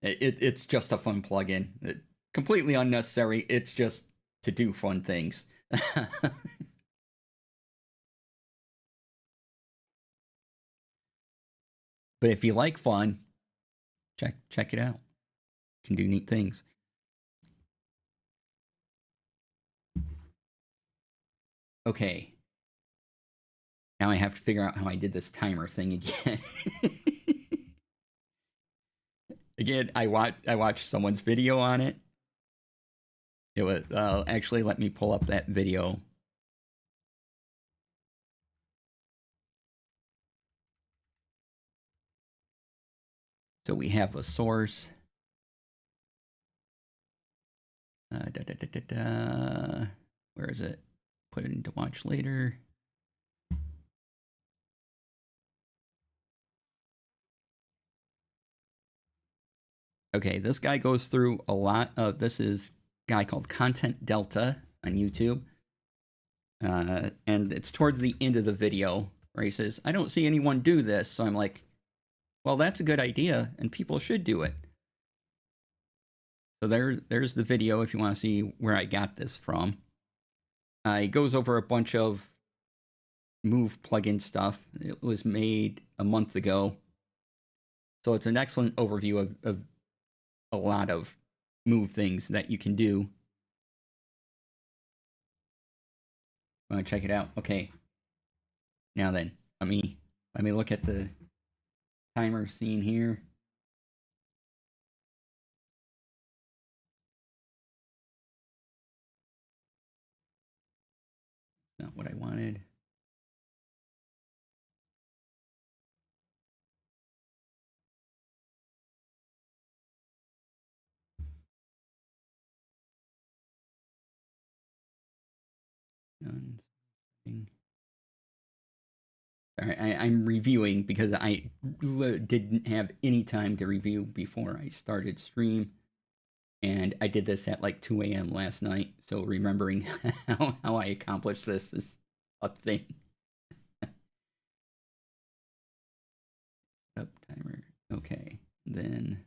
It's just a fun plugin. Completely unnecessary. It's just to do fun things. But if you like fun, check it out. You can do neat things. Okay. Now I have to figure out how I did this timer thing again. Again, I watched someone's video on it. It was actually, let me pull up that video. So we have a source. Where is it? Put it into watch later. Okay, this guy goes through a lot of, this is a guy called Content Delta on YouTube. And it's towards the end of the video where he says, I don't see anyone do this. So I'm like, well, that's a good idea and people should do it. So there's the video if you want to see where I got this from. He goes over a bunch of Move plugin stuff. It was made a month ago. So it's an excellent overview of a lot of Move things that you can do. Want to check it out? Okay. Now then, let me look at the timer scene here. Not what I wanted. None. All right, I'm reviewing because I didn't have any time to review before I started stream. And I did this at like 2 a.m. last night. So remembering how I accomplished this is a thing. Up timer. Okay. Then.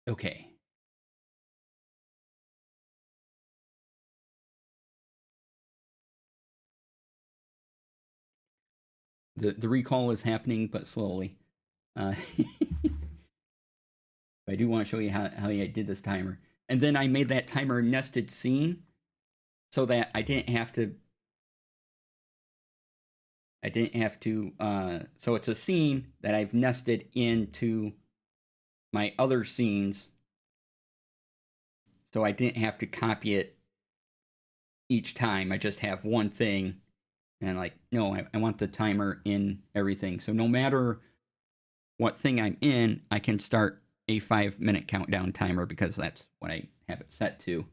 Okay. The recall is happening, but slowly. I do want to show you how I did this timer. And then I made that timer nested scene so that I didn't have to. So it's a scene that I've nested into my other scenes. So I didn't have to copy it each time. I just have one thing. And like, no, I want the timer in everything. So no matter what thing I'm in, I can start a 5-minute countdown timer because that's what I have it set to.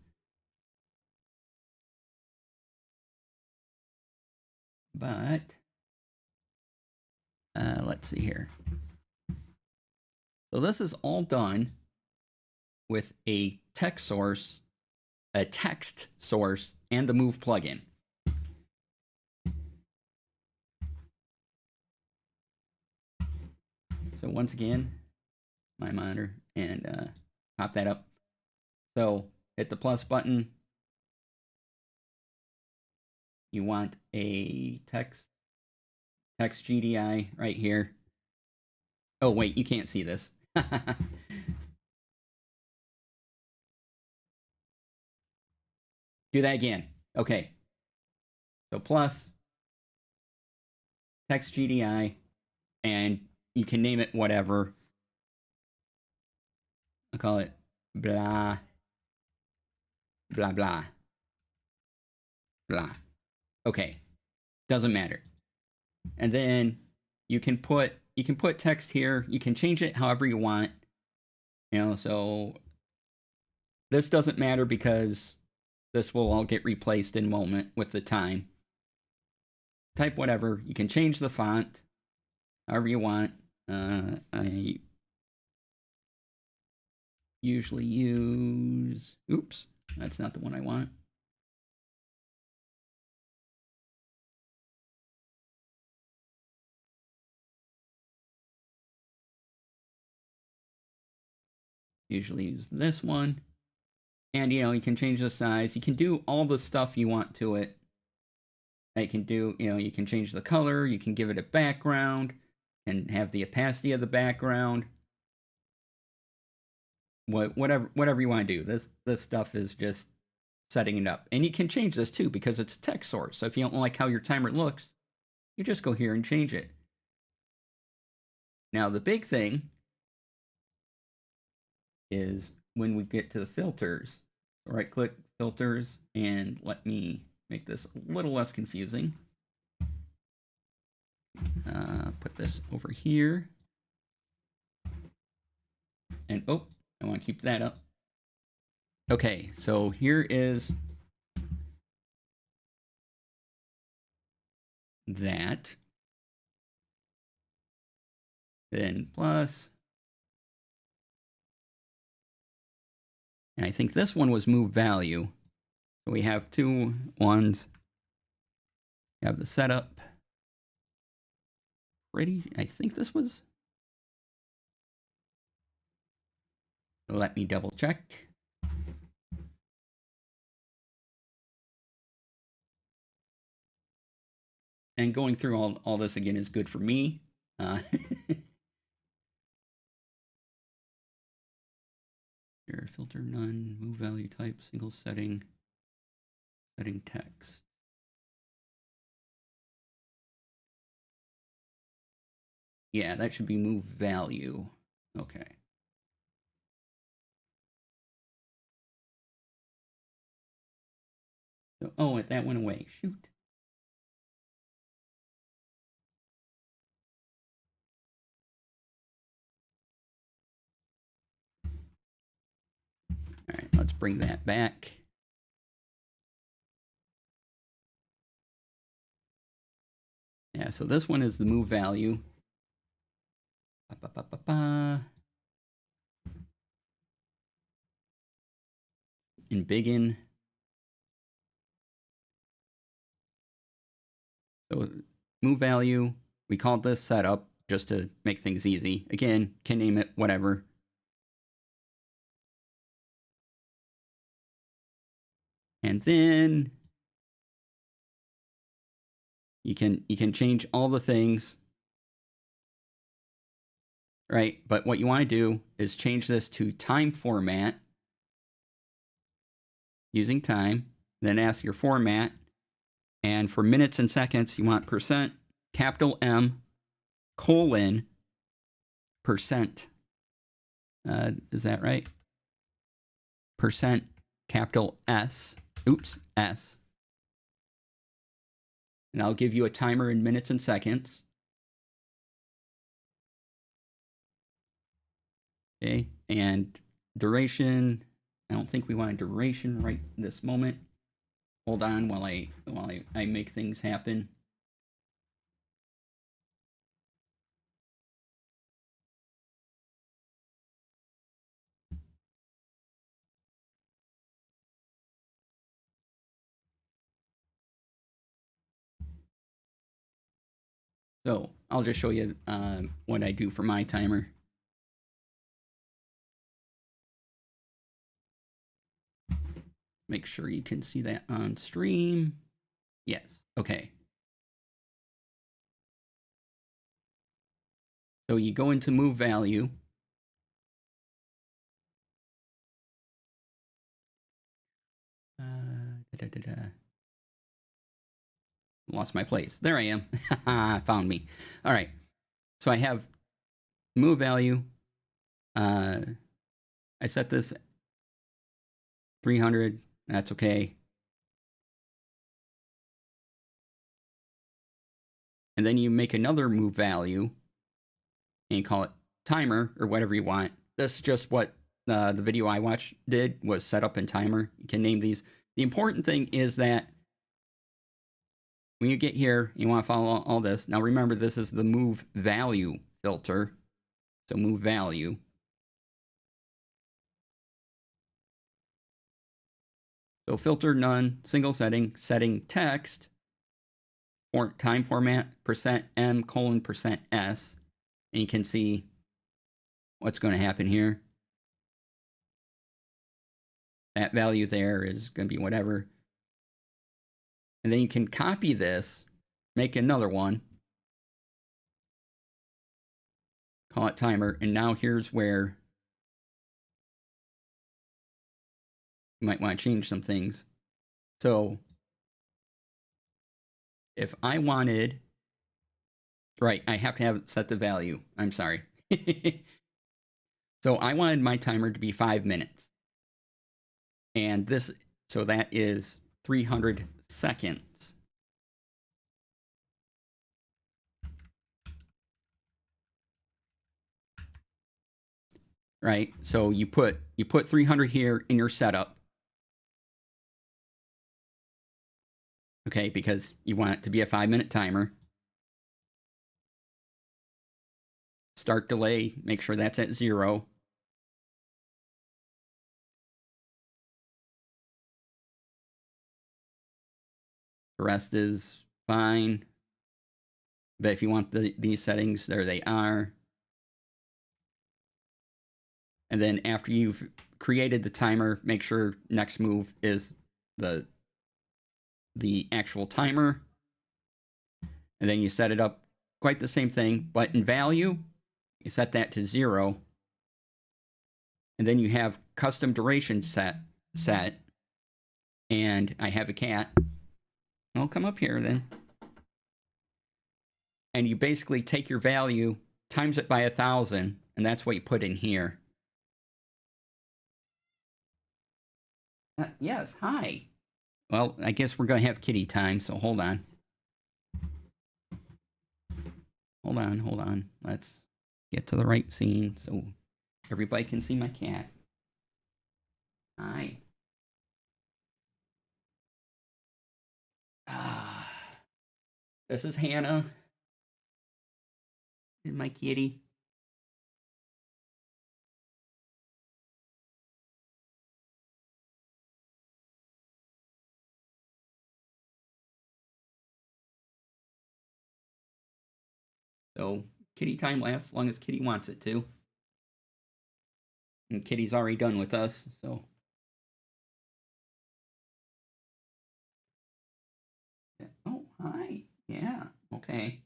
But let's see here. So this is all done with a text source, and the Move plugin. So once again, my monitor, and pop that up. So hit the plus button. You want a text GDI right here. Oh wait, you can't see this. Do that again. Okay. So plus text GDI, and you can name it whatever. I'll call it blah blah blah blah. Okay. Doesn't matter. And then you can put text here. You can change it however you want. So this doesn't matter because this will all get replaced in a moment with the time. Type whatever. You can change the font however you want. I usually use, oops, that's not the one I want. Usually use this one. And, you can change the size. You can do all the stuff you want to it. You can do, you can change the color. You can give it a background and have the opacity of the background. Whatever you want to do. This stuff is just setting it up. And you can change this too because it's a text source. So if you don't like how your timer looks, you just go here and change it. Now the big thing is when we get to the filters. Right click filters and let me make this a little less confusing. Put this over here. And I want to keep that up. Okay, so here is that. Then plus. And I think this one was move value. So we have two ones. We have the setup. I think this was. Let me double check. And going through all this again is good for me. Here, filter none, move value type, single setting text. Yeah, that should be move value. Okay. Oh, that went away. Shoot. All right, let's bring that back. Yeah, so this one is the move value. In Biggin. So move value, we called this setup just to make things easy. Again, can name it whatever. And then you can change all the things, right? But what you want to do is change this to time format using time, then ask your format. And for minutes and seconds, you want percent, capital M, colon, percent. Is that right? Percent, capital S. Oops, S. And I'll give you a timer in minutes and seconds. Okay, and duration. I don't think we want a duration right this moment. Hold on while I make things happen. So I'll just show you what I do for my timer. Make sure you can see that on stream. Yes, okay. So you go into move value. Lost my place. There I am. Found me. All right. So I have move value. I set this 300. That's okay. And then you make another move value and you call it timer or whatever you want. That's just what the video I watched did, was set up in timer. You can name these. The important thing is that when you get here, you want to follow all this. Now remember, this is the move value filter. So move value. So filter none, single setting text, or time format, percent %M, colon, percent %S. And you can see what's going to happen here. That value there is going to be whatever. And then you can copy this, make another one, call it timer. And now here's where you might want to change some things. So if I wanted, right, I have to have set the value. I'm sorry. So I wanted my timer to be 5 minutes. And this, so that is 300 seconds. Right? So you put 300 here in your setup. Okay, because you want it to be a 5-minute timer. Start delay, make sure that's at 0. The rest is fine. But if you want these settings, there they are. And then after you've created the timer, make sure next move is the actual timer. And then you set it up quite the same thing, but in value, you set that to 0. And then you have custom duration set. And I have a cat. I'll come up here then. And you basically take your value, times it by 1,000, and that's what you put in here. Yes, hi. Well, I guess we're going to have kitty time, so hold on. Hold on. Let's get to the right scene so everybody can see my cat. Hi. This is Hannah. And my kitty. So kitty time lasts as long as Kitty wants it to. And Kitty's already done with us, so. Oh, hi. Yeah, okay.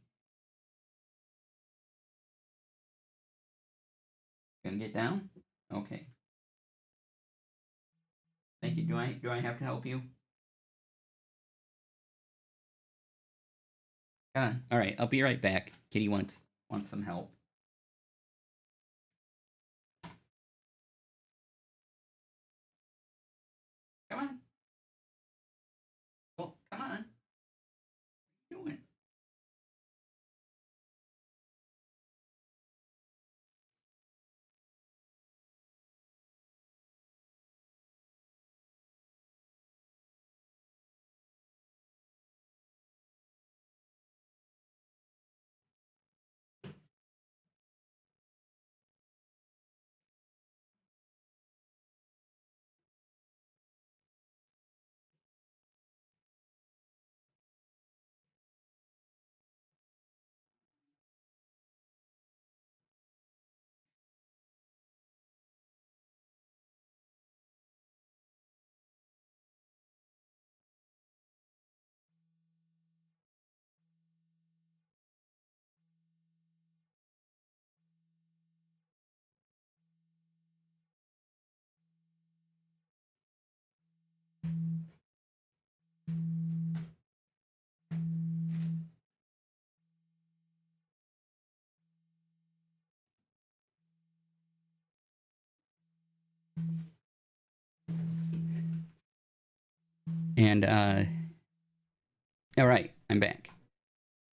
Gonna get down? Okay. Thank you. Do I have to help you? Come on. All right, I'll be right back. Kitty wants some help. Come on. Well, come on. What are you doing? And all right, I'm back.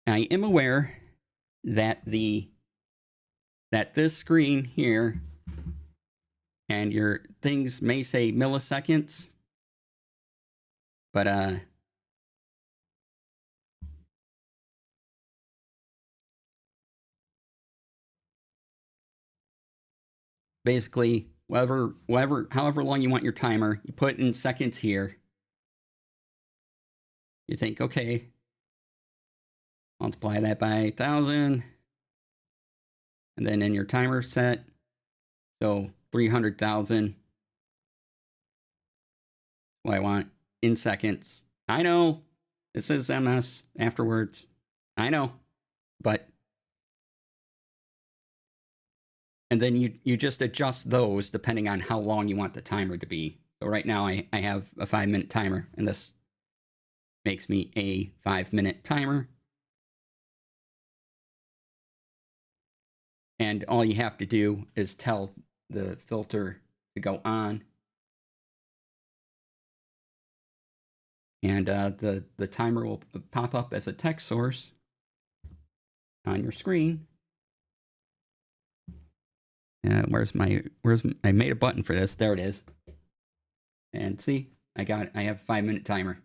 I am aware that this screen here and your things may say milliseconds, but basically however long you want your timer, you put in seconds here. You think, okay, multiply that by 1,000, and then in your timer set, so 300,000. What I want in seconds. I know this is MS afterwards. I know, but and then you just adjust those depending on how long you want the timer to be. So right now I have a 5-minute timer, and this makes me a 5-minute timer. And all you have to do is tell the filter to go on. And the timer will pop up as a text source on your screen. I made a button for this. There it is. And see, I have a 5-minute timer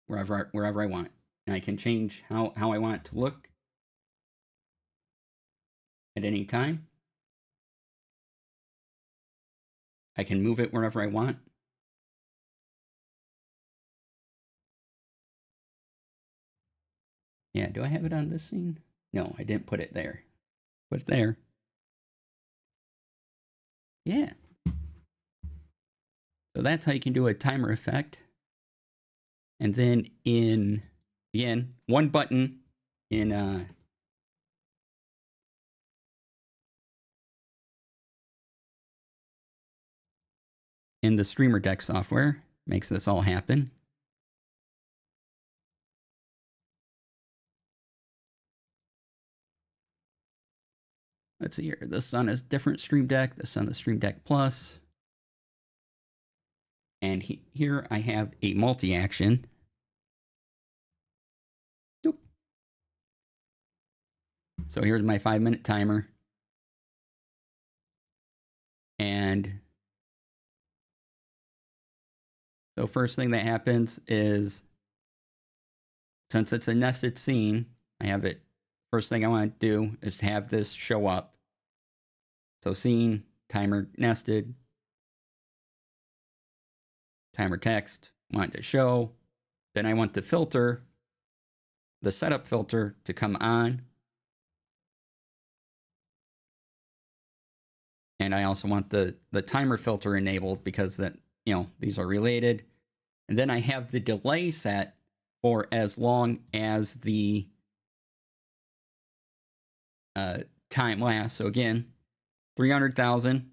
wherever I want. And I can change how I want it to look at any time. I can move it wherever I want. Yeah, do I have it on this scene? No, I didn't put it there. Put it there. Yeah. So that's how you can do a timer effect. And then again, one button in the Streamer Deck software makes this all happen. Let's see here. This is on a different Stream Deck. This is on the Stream Deck Plus. And here I have a multi-action. Doop. So here's my 5-minute timer. And so first thing that happens is, since it's a nested scene, I have it, first thing I want to do is to have this show up. So scene, timer nested, timer text, want to show. Then I want the filter, the setup filter, to come on. And I also want the timer filter enabled because that, you know, these are related. And then I have the delay set for as long as the time lasts. So again, 300,000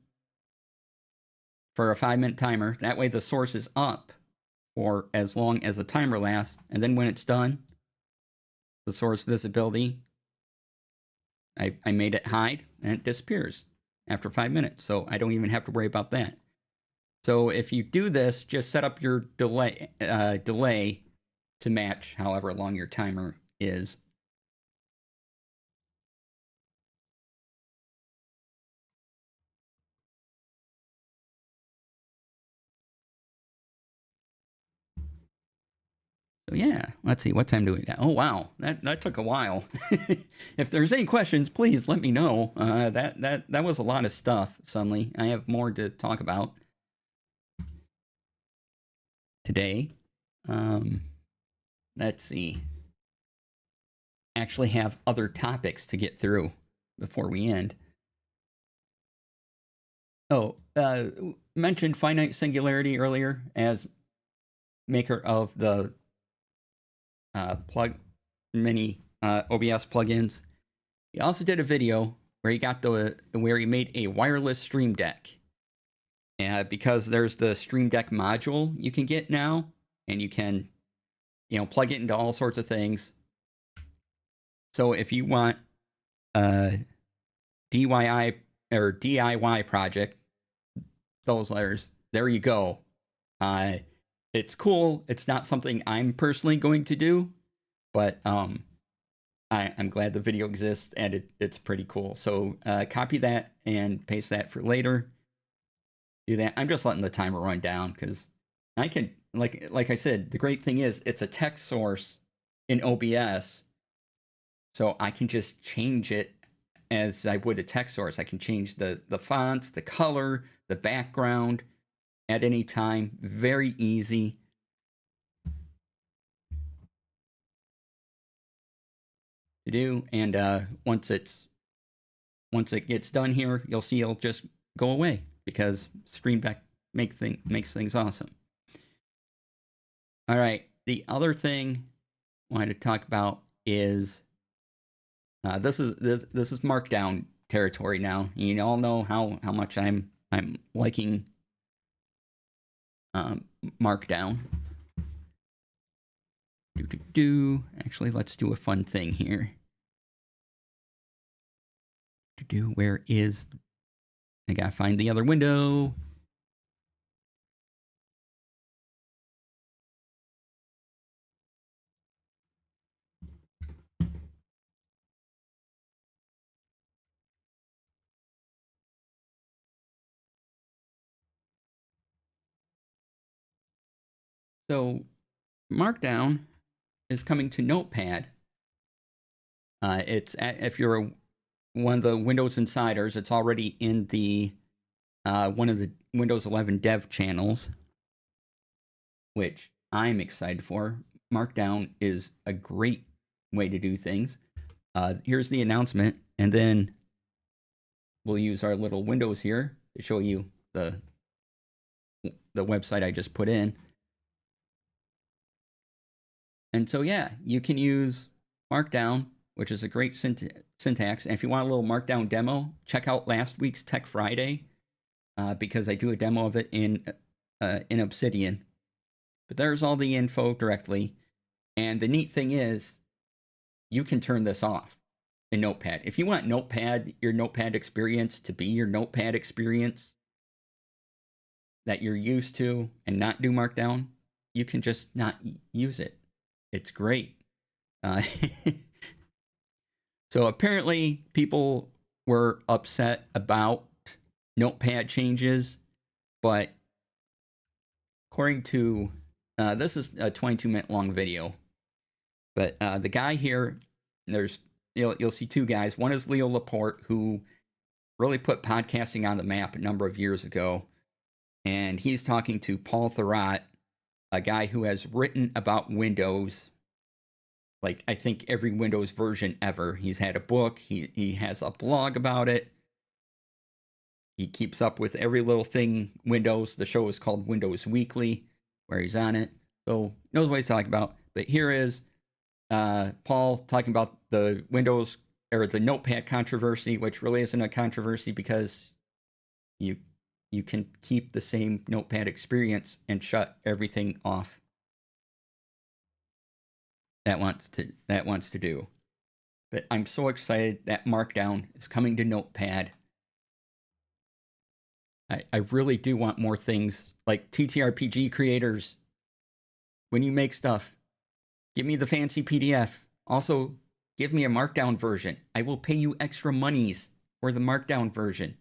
for a 5-minute timer. That way the source is up for as long as the timer lasts. And then when it's done, the source visibility, I made it hide and it disappears after 5 minutes. So I don't even have to worry about that. So if you do this, just set up your delay to match however long your timer is. So yeah, let's see, what time do we got? Oh wow, that took a while. If there's any questions, please let me know. That was a lot of stuff. Suddenly, I have more to talk about today. Let's see. Actually, have other topics to get through before we end. Oh, mentioned finite singularity earlier as maker of the many OBS plugins. He also did a video where he made a wireless Stream Deck. Because there's the Stream Deck module you can get now, and you can, you know, plug it into all sorts of things. So if you want a DIY project, those letters, there you go. It's cool. It's not something I'm personally going to do, but I'm glad the video exists, and it's pretty cool. So copy that and paste that for later. Do that. I'm just letting the timer run down because I can, like I said, the great thing is it's a text source in OBS, so I can just change it as I would a text source. I can change the fonts, the color, the background at any time. Very easy. To do, and once it gets done here, you'll see it'll just go away because Stream Deck makes things awesome. All right, the other thing I wanted to talk about is this is Markdown territory now. You all know how much I'm liking Markdown. Actually, let's do a fun thing here. Where is... I gotta find the other window. So Markdown is coming to Notepad. If you're one of the Windows insiders, it's already in the one of the Windows 11 dev channels, which I'm excited for. Markdown is a great way to do things. Here's the announcement, and then we'll use our little windows here to show you the website I just put in. And so yeah, you can use Markdown, which is a great syntax. And if you want a little Markdown demo, check out last week's Tech Friday, because I do a demo of it in Obsidian. But there's all the info directly. And the neat thing is, you can turn this off in Notepad. If you want your Notepad experience to be your Notepad experience, that you're used to and not do Markdown, you can just not use it. It's great. So apparently people were upset about Notepad changes, but according to, this is a 22-minute long video, but the guy here, you'll see two guys. One is Leo Laporte, who really put podcasting on the map a number of years ago. And he's talking to Paul Thurrott, a guy who has written about Windows, like I think every Windows version ever. He's had a book. He has a blog about it. He keeps up with every little thing Windows. The show is called Windows Weekly, where he's on it. So knows what he's talking about. But here is Paul talking about the Windows or the Notepad controversy, which really isn't a controversy because you can keep the same Notepad experience and shut everything off that wants to do. But I'm so excited that Markdown is coming to Notepad. I really do want more things like TTRPG creators. When you make stuff, give me the fancy PDF. Also, give me a Markdown version. I will pay you extra monies for the Markdown version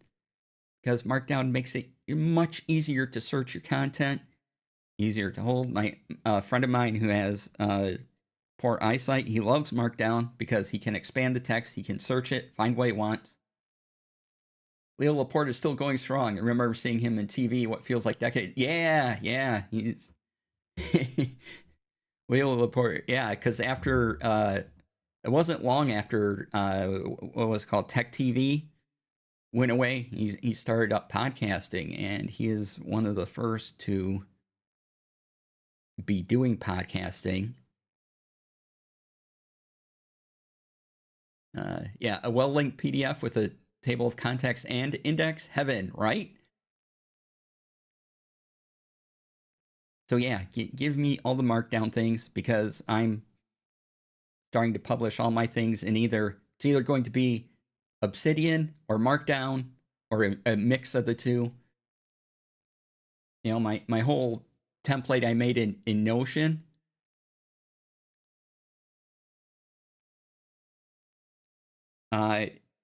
because Markdown makes it much easier to search your content, easier to hold. My friend of mine who has poor eyesight, he loves Markdown because he can expand the text, he can search it, find what he wants. Leo Laporte is still going strong. I remember seeing him in TV, what feels like decades. Yeah, he's Leo Laporte. Yeah, because after it wasn't long after what was it called Tech TV went away. He started up podcasting, and he is one of the first to be doing podcasting. Yeah, a well-linked PDF with a table of contents and index, heaven, right? So yeah, give me all the Markdown things because I'm starting to publish all my things in it's either going to be Obsidian or Markdown or a mix of the two. You know, my whole template I made in Notion,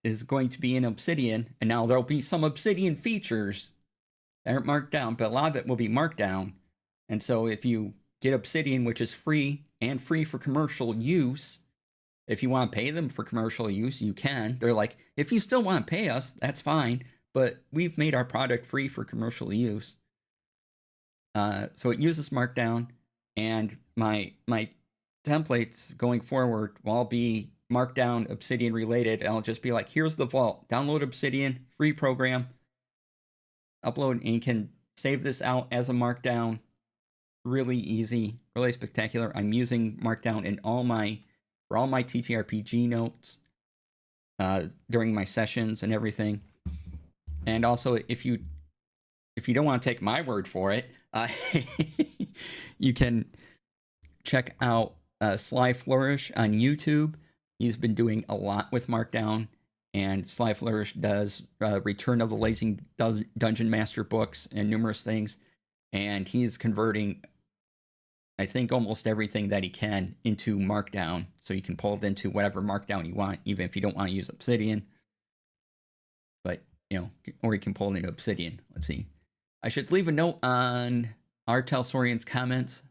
is going to be in Obsidian, and now there'll be some Obsidian features that aren't marked down, but a lot of it will be Markdown. And so if you get Obsidian, which is free and free for commercial use, if you want to pay them for commercial use, you can. They're like, if you still want to pay us, that's fine, but we've made our product free for commercial use. So it uses Markdown, and my templates going forward will all be Markdown Obsidian related. I'll just be like, here's the vault, download Obsidian, free program, upload, and you can save this out as a Markdown. Really easy, really spectacular. I'm using Markdown in for all my TTRPG notes during my sessions and everything. And also, if you don't want to take my word for it, you can check out Sly Flourish on YouTube. He's been doing a lot with Markdown, and Sly Flourish does Return of the Lazy Dungeon Master books and numerous things, and he's converting, I think, almost everything that he can into Markdown, so you can pull it into whatever Markdown you want, even if you don't want to use Obsidian. But, or you can pull it into Obsidian. Let's see. I should leave a note on our Telsorian's comments.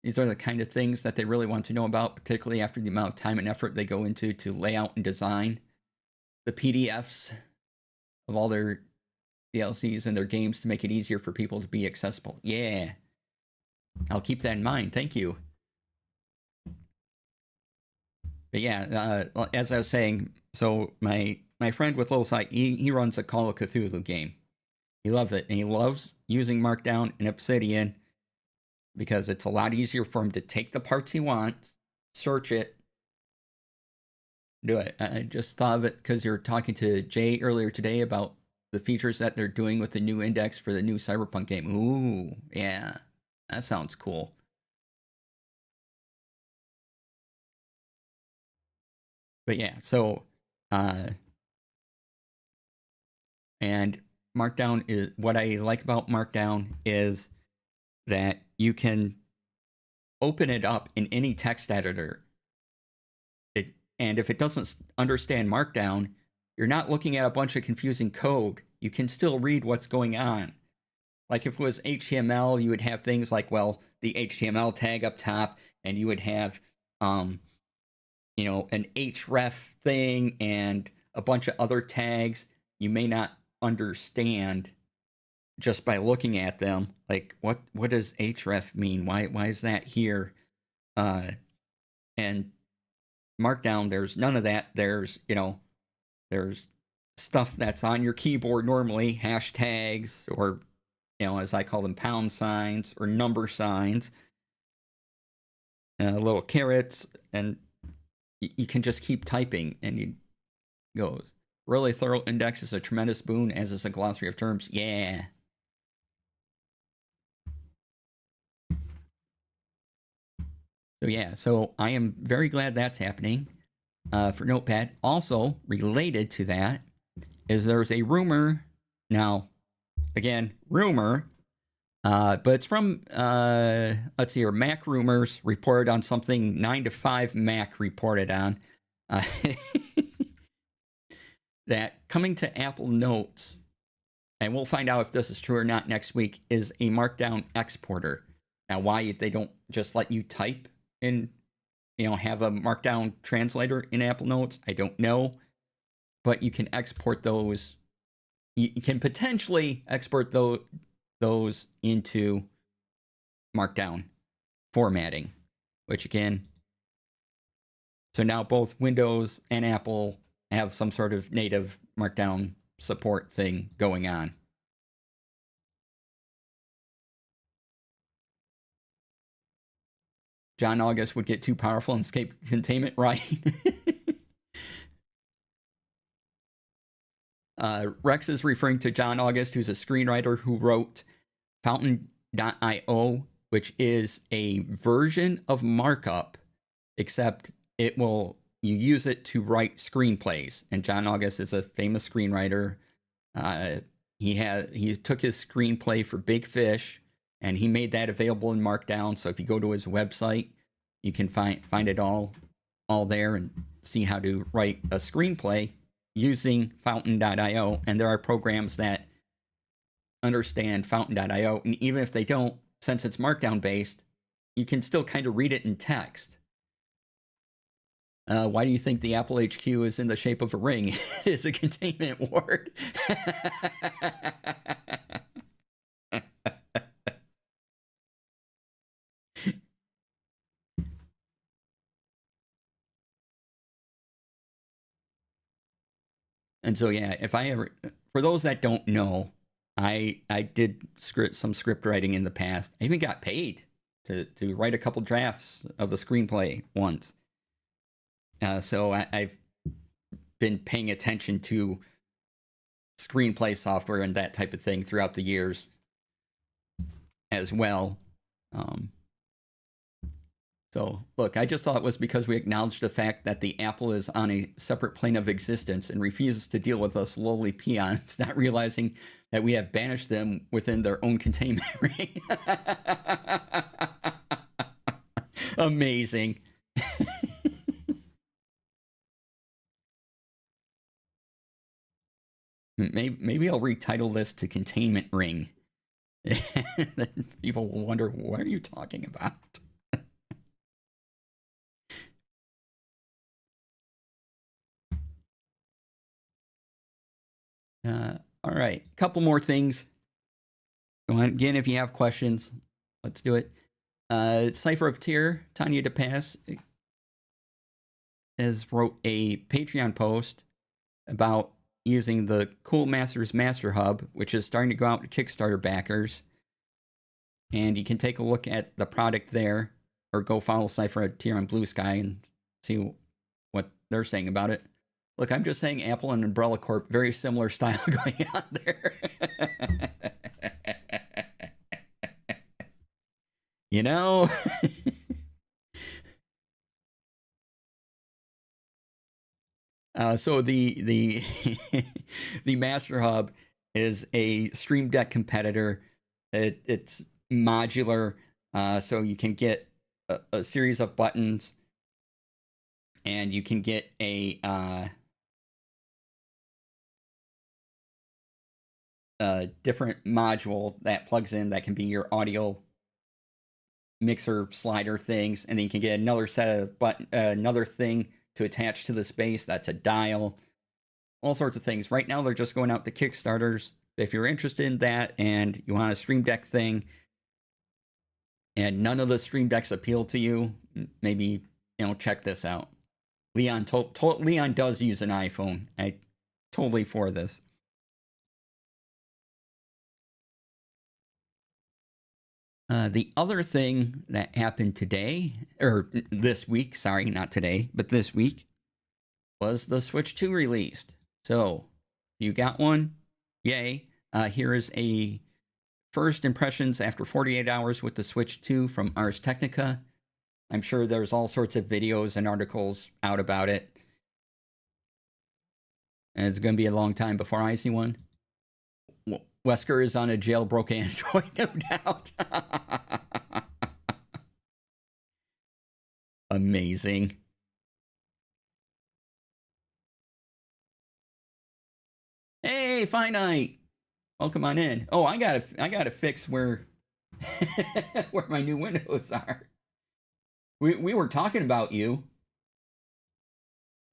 These are the kind of things that they really want to know about, particularly after the amount of time and effort they go into to lay out and design the PDFs of all their DLCs and their games to make it easier for people to be accessible. Yeah. I'll keep that in mind. Thank you. But yeah, as I was saying, so my friend with Little Sight, he runs a Call of Cthulhu game. He loves it, and he loves using Markdown and Obsidian because it's a lot easier for him to take the parts he wants, search it, do it. I just thought of it because you were talking to Jay earlier today about the features that they're doing with the new index for the new Cyberpunk game. Ooh, yeah, that sounds cool. But yeah, so, and Markdown is what I like about Markdown is that you can open it up in any text editor. And if it doesn't understand Markdown, you're not looking at a bunch of confusing code. You can still read what's going on. Like if it was HTML, you would have things like, well, the HTML tag up top, and you would have, you know, an href thing and a bunch of other tags you may not understand just by looking at them. Like, what does href mean? Why is that here? And Markdown, there's none of that. There's, you know, there's stuff that's on your keyboard normally, hashtags, or, you know, as I call them, pound signs or number signs, little carrots, and you can just keep typing and you goes. Really thorough index is a tremendous boon, as is a glossary of terms. Yeah. So yeah, so I am very glad that's happening for Notepad. Also, related to that, is there's a rumor, now, again, rumor, but it's from, let's see here, Mac Rumors reported on something 9 to 5 Mac reported on, that coming to Apple Notes, and we'll find out if this is true or not next week, is a Markdown exporter. Now, why they don't just let you type in, you know, have a Markdown translator in Apple Notes, I don't know. But you can export those. You can potentially export those into Markdown formatting, which again, so now both Windows and Apple have some sort of native Markdown support thing going on. John August would get too powerful and escape containment, right? Rex is referring to John August, who's a screenwriter who wrote Fountain.io, which is a version of markup, except it will, you use it to write screenplays. And John August is a famous screenwriter. He took his screenplay for Big Fish, and he made that available in Markdown. So if you go to his website, you can find it all there and see how to write a screenplay using Fountain.io. And there are programs that understand Fountain.io. And even if they don't, since it's Markdown based, you can still kind of read it in text. Why do you think the Apple HQ is in the shape of a ring? It is a containment ward. And so, yeah, if I ever, for those that don't know, I did some script writing in the past. I even got paid to write a couple drafts of a screenplay once. So I've been paying attention to screenplay software and that type of thing throughout the years as well. So, look, I just thought it was because we acknowledged the fact that the Apple is on a separate plane of existence and refuses to deal with us lowly peons, not realizing that we have banished them within their own containment ring. Amazing. Maybe I'll retitle this to Containment Ring. People will wonder, what are you talking about? All right, a couple more things. Go on again if you have questions. Let's do it. Cipher of Tyr, Tanya DePass has wrote a Patreon post about using the Cool Masters Master Hub, which is starting to go out to Kickstarter backers. And you can take a look at the product there, or go follow Cipher of Tyr on Blue Sky and see what they're saying about it. Look, I'm just saying Apple and Umbrella Corp, very similar style going on there. You know? So the the Master Hub is a Stream Deck competitor. It's modular, so you can get a series of buttons, and you can get a different module that plugs in that can be your audio mixer slider things, and then you can get another set of another thing to attach to the space. That's a dial. All sorts of things. Right now, they're just going out to Kickstarters. If you're interested in that and you want a Stream Deck thing, and none of the Stream Decks appeal to you, maybe check this out. Leon Leon does use an iPhone. I totally for this. The other thing that happened today, or this week, sorry, not today, but this week, was the Switch 2 released. So, if you got one, yay. Here is a first impressions after 48 hours with the Switch 2 from Ars Technica. I'm sure there's all sorts of videos and articles out about it. And it's going to be a long time before I see one. Wesker is on a jailbroken Android, no doubt. Amazing. Hey, Finite. Welcome on in. Oh, I gotta fix where where my new windows are. We were talking about you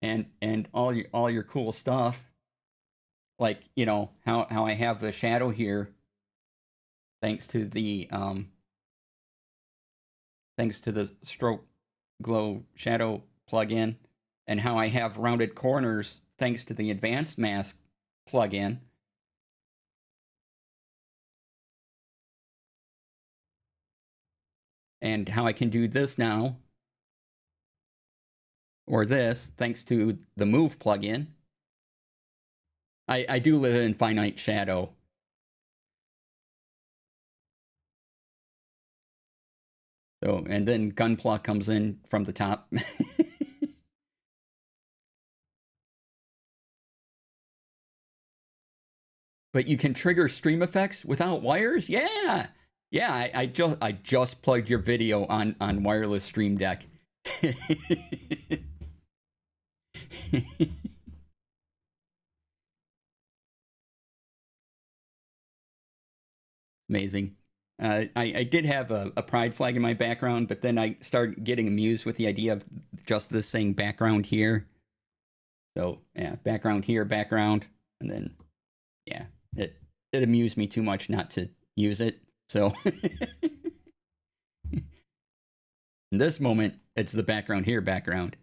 and all your cool stuff. Like, how I have a shadow here thanks to the stroke glow shadow plugin, and how I have rounded corners thanks to the advanced mask plugin. And how I can do this now, or this, thanks to the Move plugin. I do live in finite shadow. So, and then Gunpla comes in from the top. But you can trigger stream effects without wires? Yeah. Yeah, I just plugged your video on wireless Stream Deck. Amazing. I did have a pride flag in my background, but then I started getting amused with the idea of just this saying background here. So yeah, background here, background, and then yeah, it amused me too much not to use it. So in this moment, it's the background here, background.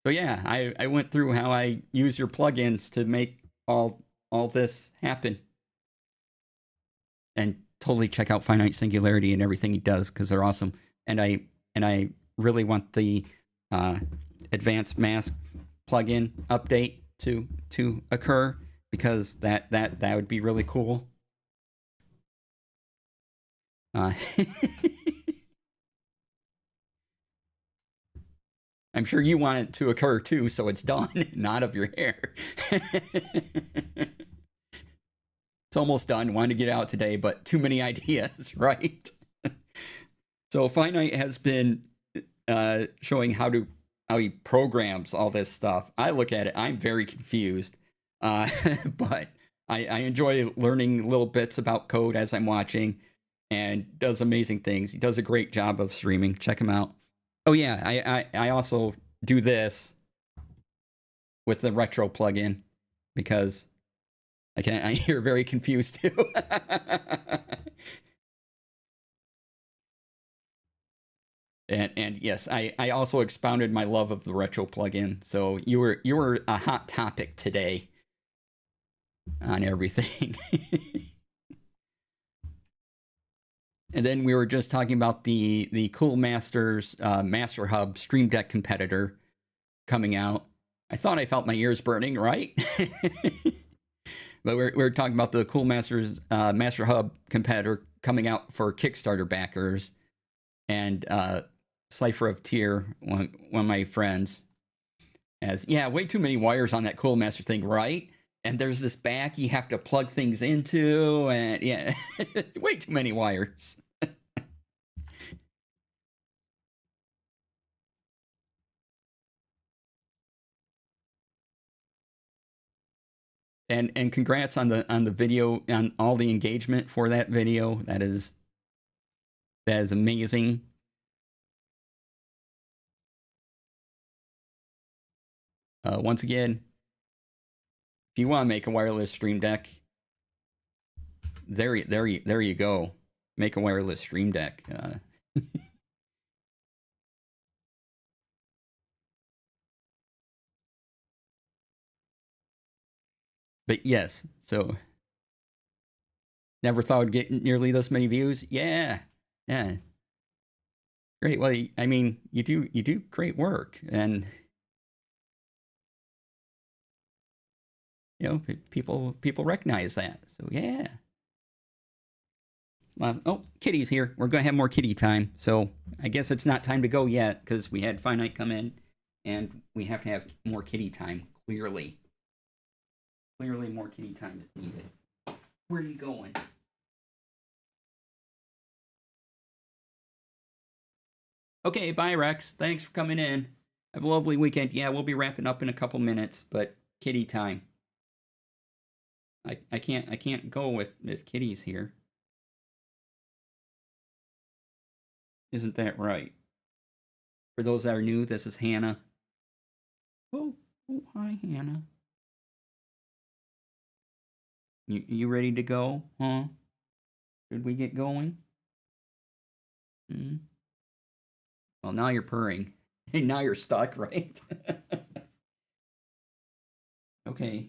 So yeah, I went through how I use your plugins to make all this happen. And totally check out Finite Singularity and everything he does, because they're awesome. And I really want the advanced mask plugin update to occur, because that would be really cool. I'm sure you want it to occur too, so it's done, not of your hair. It's almost done. Wanted to get out today, but too many ideas, right? So Finite has been showing how he programs all this stuff. I look at it, I'm very confused, but I enjoy learning little bits about code as I'm watching, and does amazing things. He does a great job of streaming. Check him out. Oh yeah, I also do this with the retro plugin, because I hear very confused too. and yes, I also expounded my love of the retro plugin. So you were a hot topic today on everything. And then we were just talking about the Cool Masters Master Hub Stream Deck competitor coming out. I thought I felt my ears burning, right? But we're talking about the Cool Masters Master Hub competitor coming out for Kickstarter backers. And Cypher of Tyr, one of my friends, has, yeah, way too many wires on that Cool Master thing, right? and there's this back you have to plug things into, and yeah, way too many wires. And congrats on the video, on all the engagement for that video. That is amazing. Once again, if you want to make a wireless stream deck, there you go. Make a wireless stream deck. But yes, so never thought I'd get nearly this many views. Yeah. Great. Well, I mean, you do great work, and you know, people recognize that. So yeah. Oh, Kitty's here. We're gonna have more kitty time. So I guess it's not time to go yet because we had Finite come in, and we have to have more kitty time. Clearly more kitty time is needed. Where are you going? Okay, bye Rex. Thanks for coming in. Have a lovely weekend. Yeah, we'll be wrapping up in a couple minutes, but kitty time. I can't go if Kitty's here. Isn't that right? For those that are new, this is Hannah. Oh, hi Hannah. You ready to go? Huh? Should we get going? Well, now you're purring. Hey, now you're stuck, right? Okay.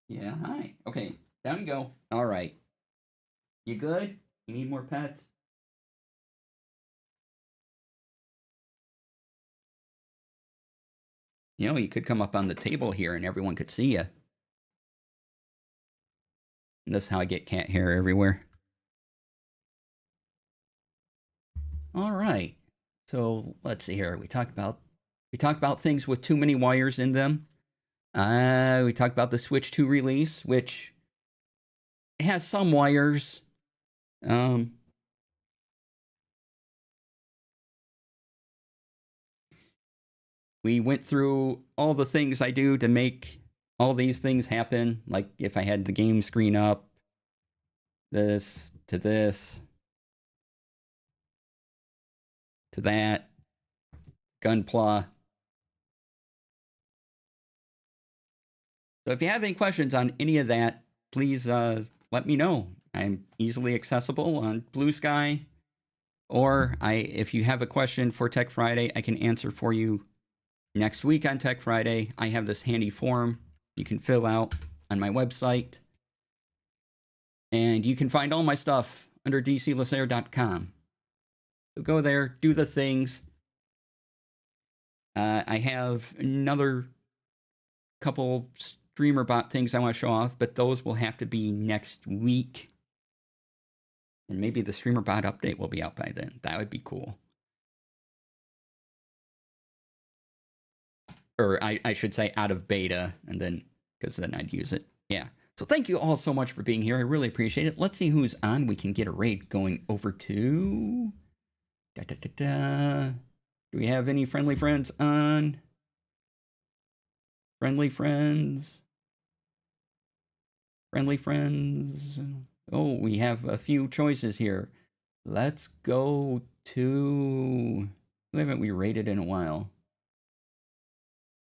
Yeah, hi. Okay, down you go. All right. You good? You need more pets? You know, you could come up on the table here and everyone could see you. And this is how I get cat hair everywhere. All right. So let's see here. We talked about things with too many wires in them. We talked about the Switch 2 release, which has some wires. We went through all the things I do to make all these things happen. Like if I had the game screen up, this to this to that, Gunpla. So if you have any questions on any of that, please let me know. I'm easily accessible on Blue Sky, or if you have a question for Tech Friday, I can answer for you next week on Tech Friday. I have this handy form you can fill out on my website, and you can find all my stuff under dclasair.com. So go there, do the things. I have another couple streamer bot things I want to show off, but those will have to be next week. And maybe the streamer bot update will be out by then. That would be cool. Or I should say out of beta, and then, because then I'd use it. Yeah. So thank you all so much for being here. I really appreciate it. Let's see who's on. We can get a raid going over to... Do we have any friendly friends on? Friendly friends? Friendly friends? Oh, we have a few choices here. Let's go to... Who haven't we rated in a while?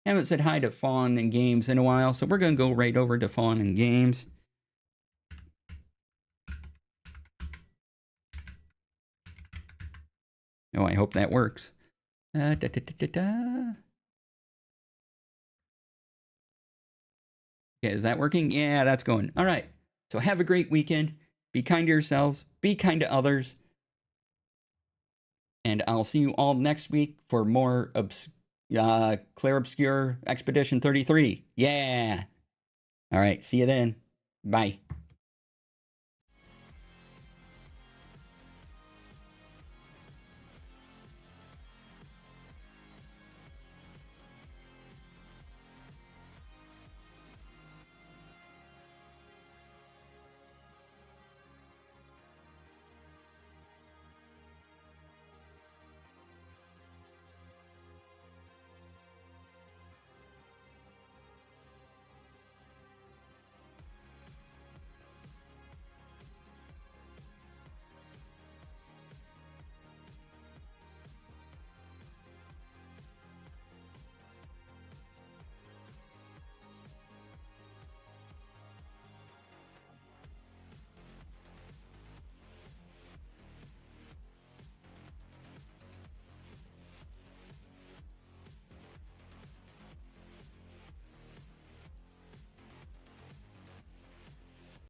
Haven't said hi to Fawn and Games in a while, so we're going to go right over to Fawn and Games. Oh, I hope that works. Okay, is that working? Yeah, that's going. All right. So have a great weekend. Be kind to yourselves. Be kind to others. And I'll see you all next week for more Clair Obscure Expedition 33. Yeah. All right. See you then. Bye.